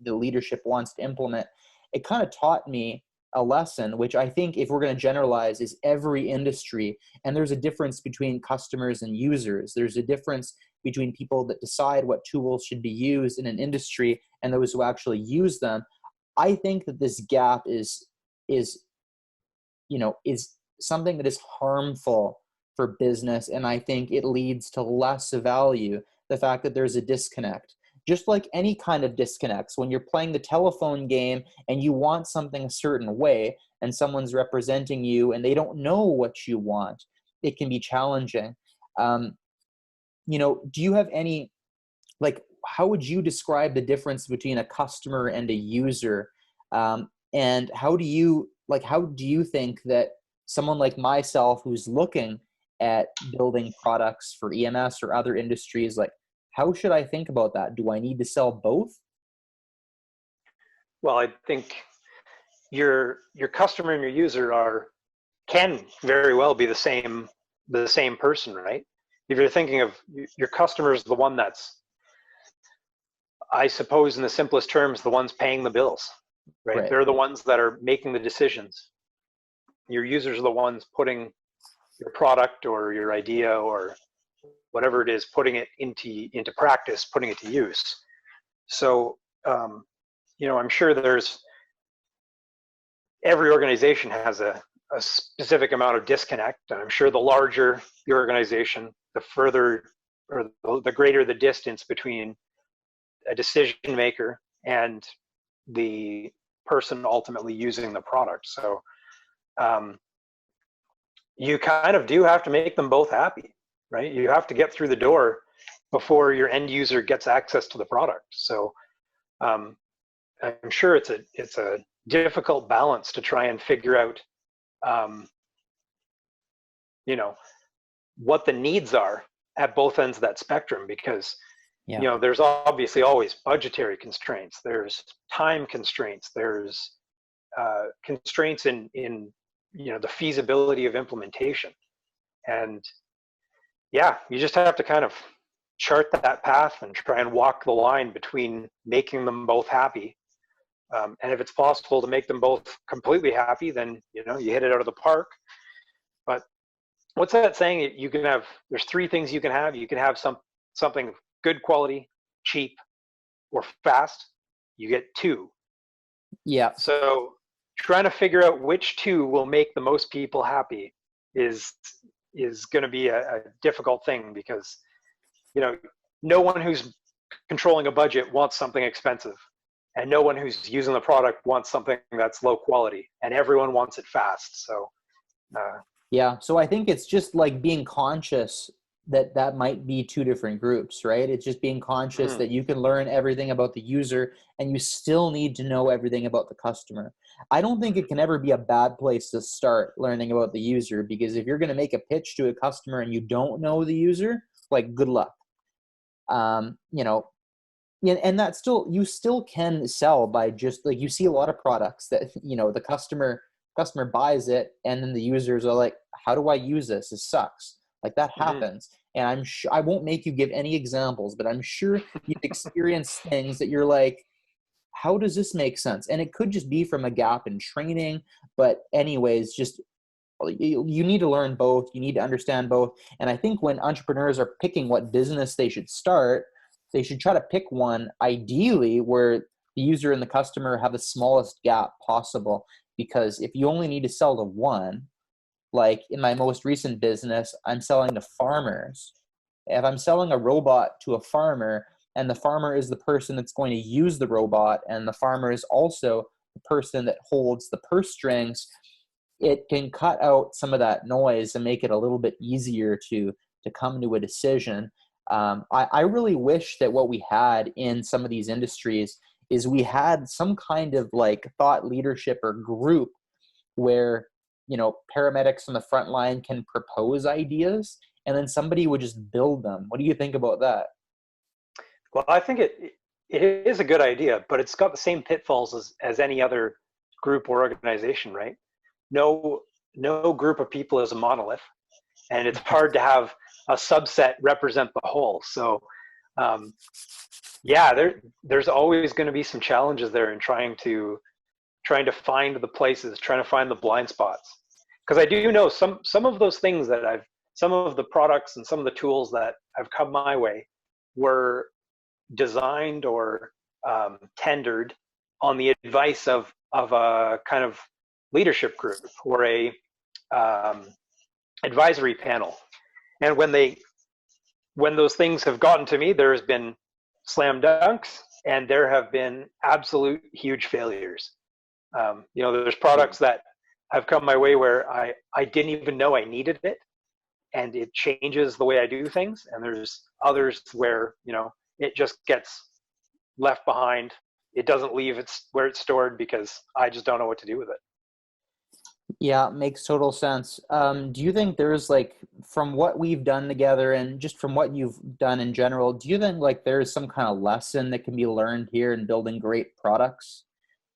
the leadership wants to implement, it kind of taught me a lesson, which I think if we're going to generalize is every industry. And there's a difference between customers and users. There's a difference between people that decide what tools should be used in an industry and those who actually use them. I think that this gap is something that is harmful for business. And I think it leads to less value, the fact that there's a disconnect. Just like any kind of disconnects, when you're playing the telephone game and you want something a certain way and someone's representing you and they don't know what you want, it can be challenging. Do you have any, how would you describe the difference between a customer and a user? And how do you think that someone like myself who's looking at building products for EMS or other industries, how should I think about that? Do I need to sell both? Well, I think your customer and your user can very well be the same person, right? If you're thinking of your customer is the one that's, I suppose in the simplest terms, the ones paying the bills, right? They're the ones that are making the decisions. Your users are the ones putting your product or your idea or whatever it is, putting it into practice, putting it to use. So, I'm sure every organization has a specific amount of disconnect. And I'm sure the larger the organization, the further or the greater the distance between a decision maker and the person ultimately using the product. So you kind of do have to make them both happy, right? You have to get through the door before your end user gets access to the product. So I'm sure it's a difficult balance to try and figure out, what the needs are at both ends of that spectrum, because there's obviously always budgetary constraints, there's time constraints, there's constraints in the feasibility of implementation. And you just have to kind of chart that path and try and walk the line between making them both happy. And if it's possible to make them both completely happy, then, you hit it out of the park. But what's that saying? There's three things you can have. You can have something good quality, cheap, or fast. You get two. Yeah. So trying to figure out which two will make the most people happy is going to be a difficult thing, because no one who's controlling a budget wants something expensive, and no one who's using the product wants something that's low quality, and everyone wants it fast. So so I think it's just like being conscious that might be two different groups, right? It's just being conscious that you can learn everything about the user and you still need to know everything about the customer. I don't think it can ever be a bad place to start learning about the user, because if you're going to make a pitch to a customer and you don't know the user, good luck. And that you still can sell by just you see a lot of products that, the customer buys it and then the users are like, how do I use this? This sucks. That happens. And I'm sure, I won't make you give any examples, but I'm sure you've experienced things that you're like, how does this make sense? And it could just be from a gap in training. But anyways, just you need to learn both. You need to understand both. And I think when entrepreneurs are picking what business they should start, they should try to pick one ideally where the user and the customer have the smallest gap possible. Because if you only need to sell to one, like in my most recent business, I'm selling to farmers. If I'm selling a robot to a farmer and the farmer is the person that's going to use the robot and the farmer is also the person that holds the purse strings, it can cut out some of that noise and make it a little bit easier to come to a decision. I really wish that what we had in some of these industries is we had some kind of thought leadership or group where paramedics on the front line can propose ideas and then somebody would just build them. What do you think about that? Well, I think it is a good idea, but it's got the same pitfalls as any other group or organization, right? No group of people is a monolith, and it's hard to have a subset represent the whole. So Yeah, there's always going to be some challenges there in trying to find the places, trying to find the blind spots. Because I do know some of those things some of the products and some of the tools that have come my way were designed or tendered on the advice of a kind of leadership group or a advisory panel. And when those things have gotten to me, there's been slam dunks and there have been absolute huge failures. There's products that have come my way where I didn't even know I needed it, and it changes the way I do things. And there's others where, it just gets left behind. It doesn't leave where it's stored because I just don't know what to do with it. Yeah, makes total sense. Do you think there's from what we've done together and just from what you've done in general, do you think there's some kind of lesson that can be learned here in building great products?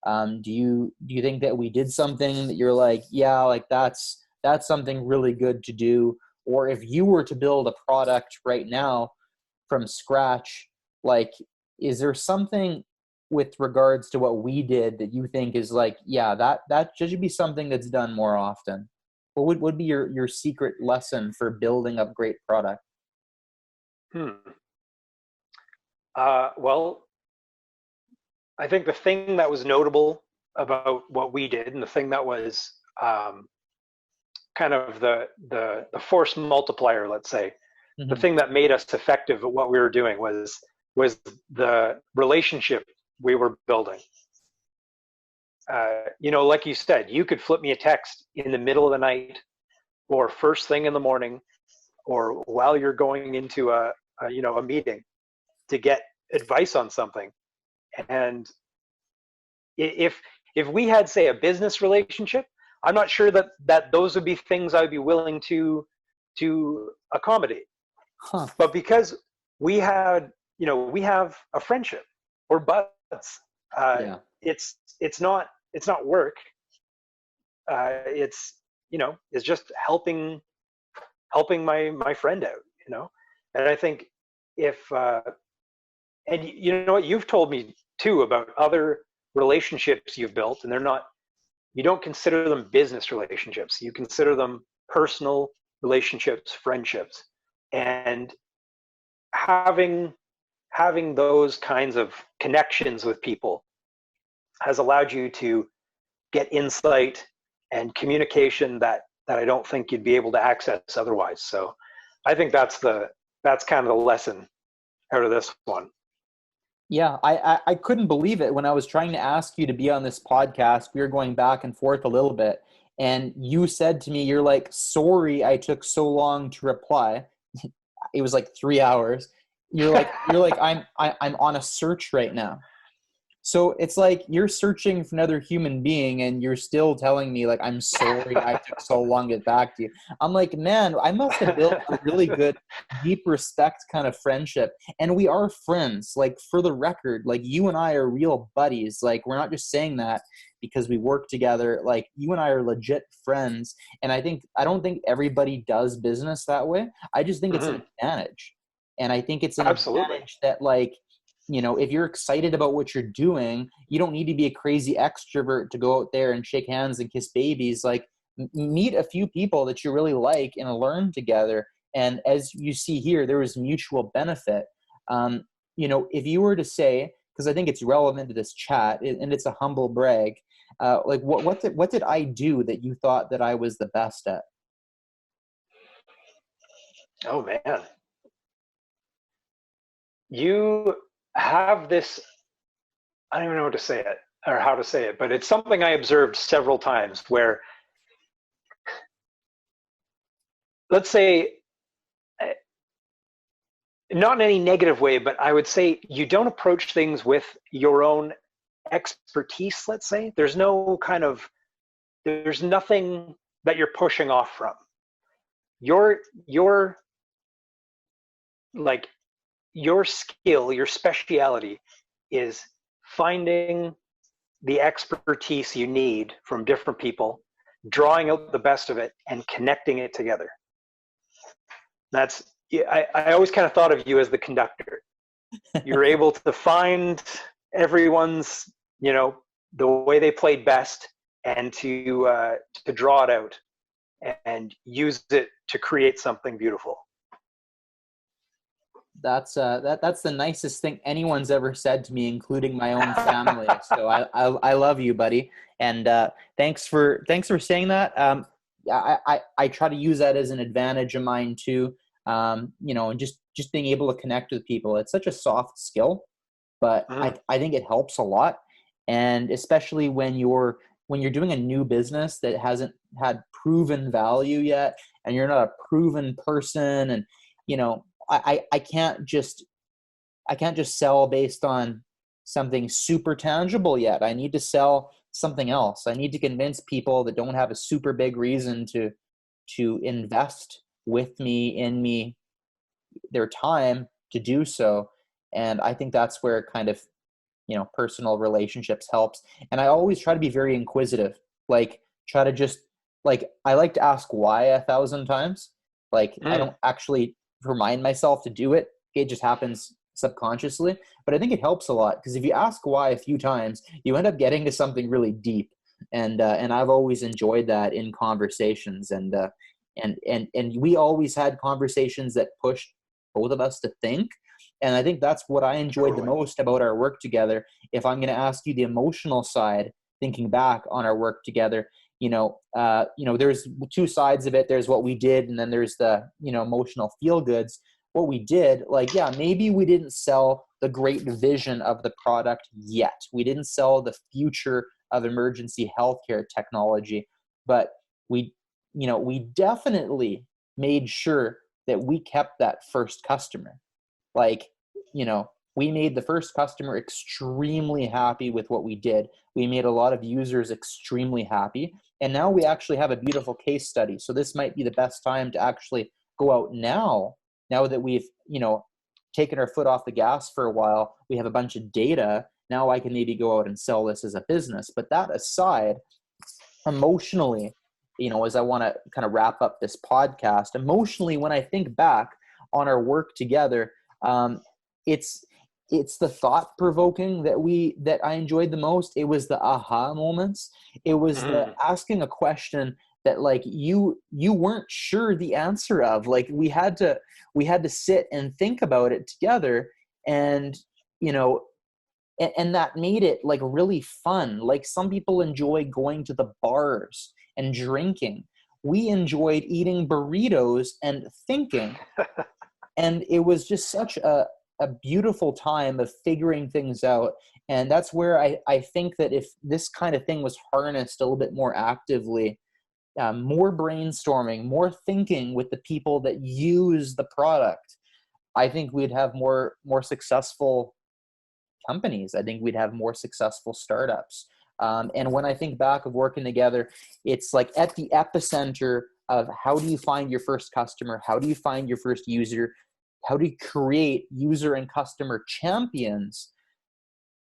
Do you think that we did something that you're that's something really good to do? Or if you were to build a product right now from scratch, is there something with regards to what we did that you think is that should be something that's done more often? What would be your secret lesson for building a great product? Well, I think the thing that was notable about what we did, and the thing that was kind of the force multiplier, let's say, the thing that made us effective at what we were doing was the relationship we were building. Like you said, you could flip me a text in the middle of the night or first thing in the morning or while you're going into a meeting to get advice on something. And if we had, say, a business relationship, I'm not sure that those would be things I would be willing to accommodate. But because we have a friendship, we're buds. It's not work. It's just helping my friend out. And I think and you know what, you've told me too about other relationships you've built, and you don't consider them business relationships. You consider them personal relationships, friendships, and having those kinds of connections with people has allowed you to get insight and communication that I don't think you'd be able to access otherwise. So I think that's kind of the lesson out of this one. Yeah, I couldn't believe it when I was trying to ask you to be on this podcast. We were going back and forth a little bit, and you said to me, you're like, sorry I took so long to reply. It was 3 hours. You're like I'm on a search right now. So it's you're searching for another human being and you're still telling me I'm sorry I took so long to get back to you. I'm like, man, I must have built a really good, deep respect kind of friendship. And we are friends, for the record, you and I are real buddies. We're not just saying that because we work together. You and I are legit friends. And I don't think everybody does business that way. I just think it's an advantage. And I think it's an advantage that if you're excited about what you're doing, you don't need to be a crazy extrovert to go out there and shake hands and kiss babies. Meet a few people that you really like and learn together. And as you see here, there is mutual benefit. If you were to say, because I think it's relevant to this chat and it's a humble brag, what did I do that you thought that I was the best at? Oh man. You have this, I don't even know what to say it or how to say it, but it's something I observed several times where, let's say, not in any negative way, but I would say you don't approach things with your own expertise, let's say. There's nothing that you're pushing off from. Your skill, your speciality is finding the expertise you need from different people, drawing out the best of it, and connecting it together. I always kind of thought of you as the conductor. You're able to find everyone's, you know, the way they played best, and to draw it out and use it to create something beautiful. That's the nicest thing anyone's ever said to me, including my own family. So I love you, buddy, and thanks for saying that. I try to use that as an advantage of mine too. You know, and just being able to connect with people. It's such a soft skill, but I think it helps a lot, and especially when you're doing a new business that hasn't had proven value yet, and you're not a proven person, and you know. I can't just sell based on something super tangible yet. I need to sell something else. I need to convince people that don't have a super big reason to invest with me, in me, their time to do so. And I think that's where kind of, you know, personal relationships helps. And I always try to be very inquisitive, like try to just like, I like to ask why 1,000 times. Like I don't actually remind myself to do it. It just happens subconsciously. But I think it helps a lot, because if you ask why a few times, you end up getting to something really deep. And I've always enjoyed that in conversations. And we always had conversations that pushed both of us to think. And I think that's what I enjoyed the most about our work together. If I'm going to ask you the emotional side, thinking back on our work together, you know, there's two sides of it. There's what we did, and then there's the, you know, emotional feel goods. What we did, like, yeah, maybe we didn't sell the great vision of the product yet. We didn't sell the future of emergency healthcare technology, but we definitely made sure that we kept that first customer. Like, you know, we made the first customer extremely happy with what we did. We made a lot of users extremely happy. And now we actually have a beautiful case study. So this might be the best time to actually go out now that we've, you know, taken our foot off the gas for a while. We have a bunch of data. Now I can maybe go out and sell this as a business. But that aside, emotionally, you know, as I want to kind of wrap up this podcast, emotionally, when I think back on our work together, it's the thought provoking that I enjoyed the most. It was the aha moments. It was the asking a question that like you weren't sure the answer of. Like we had to sit and think about it together, and you know, and that made it like really fun. Like some people enjoy going to the bars and drinking. We enjoyed eating burritos and thinking. And it was just such a beautiful time of figuring things out. And that's where I think that if this kind of thing was harnessed a little bit more actively, more brainstorming, more thinking with the people that use the product, I think we'd have more successful companies. I think we'd have more successful startups. And when I think back of working together, it's like at the epicenter of how do you find your first customer? How do you find your first user? How do you create user and customer champions?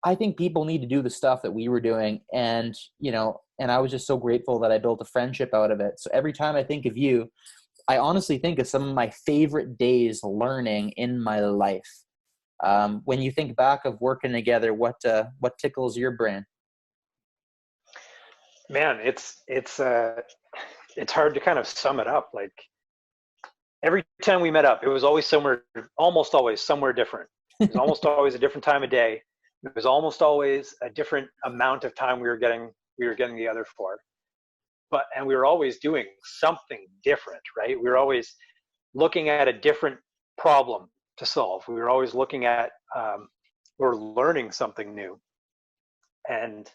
I think people need to do the stuff that we were doing. And, you know, and I was just so grateful that I built a friendship out of it. So every time I think of you, I honestly think of some of my favorite days learning in my life. When you think back of working together, what tickles your brain? Man, it's hard to kind of sum it up. Like every time we met up, it was always almost always somewhere different. It was almost always a different time of day. It was almost always a different amount of time we were getting together for. And we were always doing something different, right? We were always looking at a different problem to solve. We were always looking at, or learning something new. And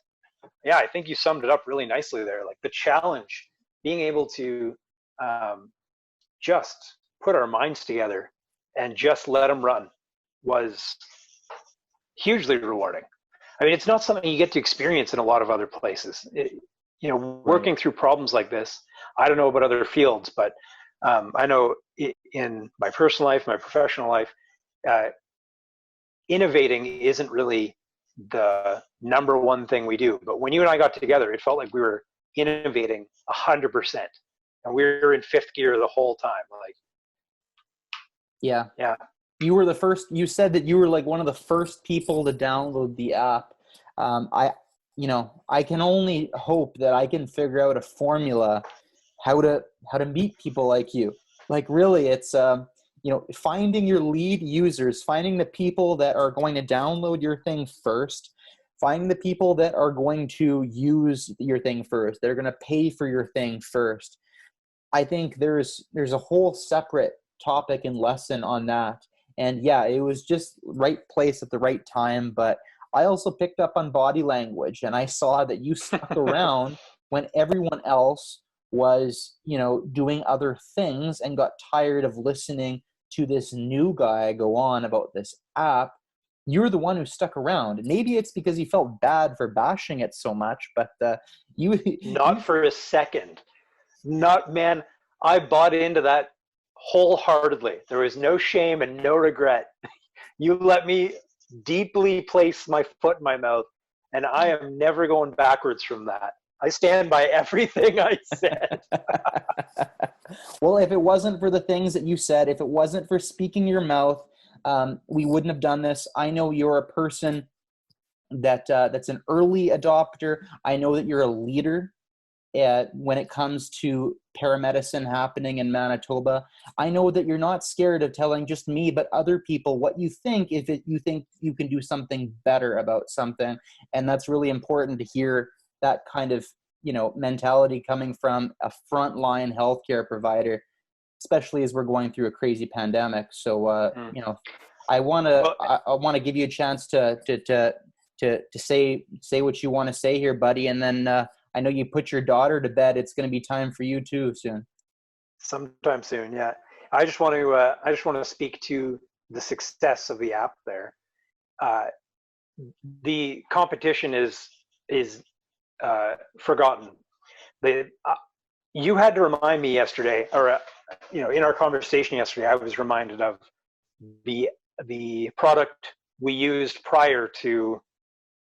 yeah, I think you summed it up really nicely there. Like the challenge, being able to just put our minds together and just let them run was hugely rewarding. I mean, it's not something you get to experience in a lot of other places. You know, working through problems like this, I don't know about other fields, but I know in my personal life, my professional life, innovating isn't really the number one thing we do. But when you and I got together, it felt like we were innovating 100%. And we were in fifth gear the whole time. Like, yeah. you said that you were like one of the first people to download the app. I can only hope that I can figure out a formula how to meet people like you. Like really, it's finding your lead users, finding the people that are going to download your thing first, finding the people that are going to use your thing first, they're going to pay for your thing first. I think there's a whole separate topic and lesson on that. And yeah, it was just right place at the right time. But I also picked up on body language, and I saw that you stuck around when everyone else was, doing other things and got tired of listening to this new guy go on about this app. You're the one who stuck around. Maybe it's because you felt bad for bashing it so much, but Not for a second. Not, man, I bought into that wholeheartedly. There was no shame and no regret. You let me deeply place my foot in my mouth, and I am never going backwards from that. I stand by everything I said. Well, if it wasn't for the things that you said, if it wasn't for speaking your mouth, we wouldn't have done this. I know you're a person that's an early adopter. I know that you're a leader when it comes to paramedicine happening in Manitoba. I know that you're not scared of telling just me, but other people what you think if you think you can do something better about something. And that's really important to hear that kind of, mentality coming from a frontline healthcare provider, especially as we're going through a crazy pandemic. So, I want to give you a chance to say what you want to say here, buddy. And then I know you put your daughter to bed. It's going to be time for you too soon. Sometime soon, yeah. I just want to speak to the success of the app there. The competition is forgotten. You had to remind me yesterday, or in our conversation yesterday, I was reminded of the product we used prior to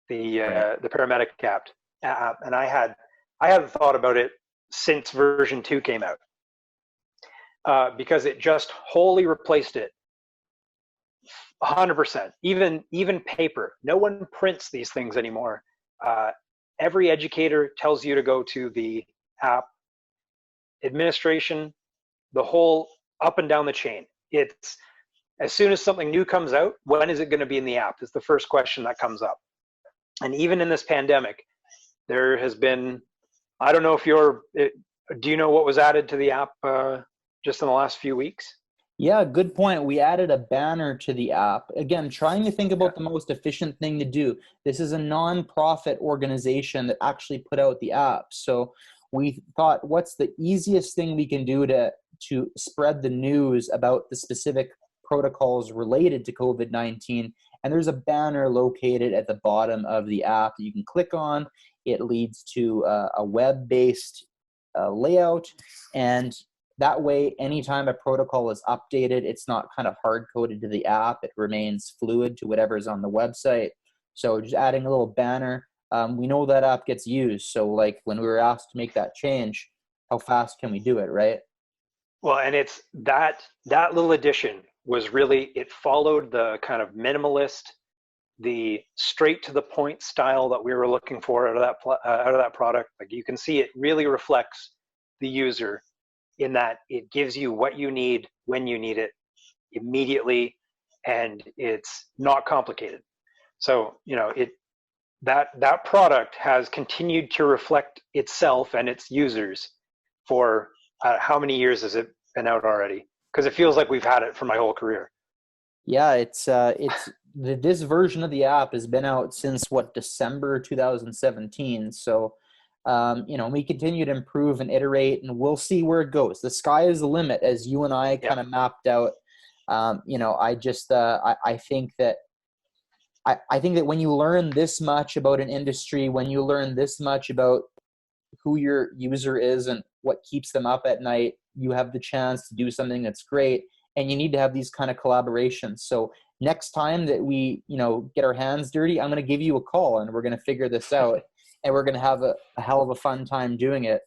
the Paramedic app, and I hadn't thought about it since version 2 came out, because it just wholly replaced it. 100%. Even paper. No one prints these things anymore. Every educator tells you to go to the app. Administration, the whole up and down the chain. It's as soon as something new comes out, when is it going to be in the app? Is the first question that comes up. And even in this pandemic, there has been, I don't know if do you know what was added to the app just in the last few weeks? Yeah, good point. We added a banner to the app. Again, trying to think about the most efficient thing to do. This is a non-profit organization that actually put out the app. So we thought, what's the easiest thing we can do to spread the news about the specific protocols related to COVID-19? And there's a banner located at the bottom of the app that you can click on. It leads to a web-based layout, and that way, anytime a protocol is updated, it's not kind of hard-coded to the app. It remains fluid to whatever's on the website. So just adding a little banner. We know that app gets used. So like when we were asked to make that change, how fast can we do it, right? Well, and it's that little addition was really, it followed the kind of minimalist, the straight to the point style that we were looking for out of that product. Like you can see it really reflects the user, in that it gives you what you need when you need it immediately, and it's not complicated. So that product has continued to reflect itself and its users for how many years has it been out already? Because it feels like we've had it for my whole career. Yeah, it's this version of the app has been out since December 2017. So we continue to improve and iterate, and we'll see where it goes. The sky is the limit, as you and I kind of mapped out. I think that when you learn this much about an industry, when you learn this much about who your user is and what keeps them up at night, you have the chance to do something that's great. And you need to have these kind of collaborations. So next time that we, get our hands dirty, I'm going to give you a call and we're going to figure this out. And we're going to have a hell of a fun time doing it.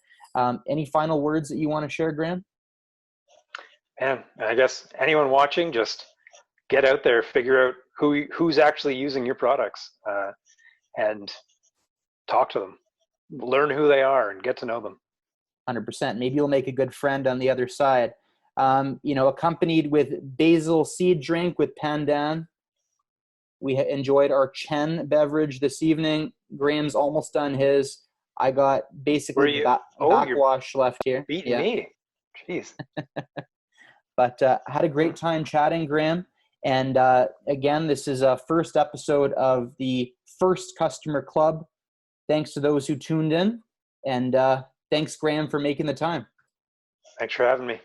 Any final words that you want to share, Graham? And I guess anyone watching, just get out there, figure out who's actually using your products, and talk to them, learn who they are, and get to know them. 100%. Maybe you'll make a good friend on the other side. Accompanied with basil seed drink with pandan. We enjoyed our Chen beverage this evening. Graham's almost done his. I got basically backwash left here. Beating me. Jeez. But had a great time chatting, Graham. And again, this is a first episode of the First Customer Club. Thanks to those who tuned in. And thanks, Graham, for making the time. Thanks for having me.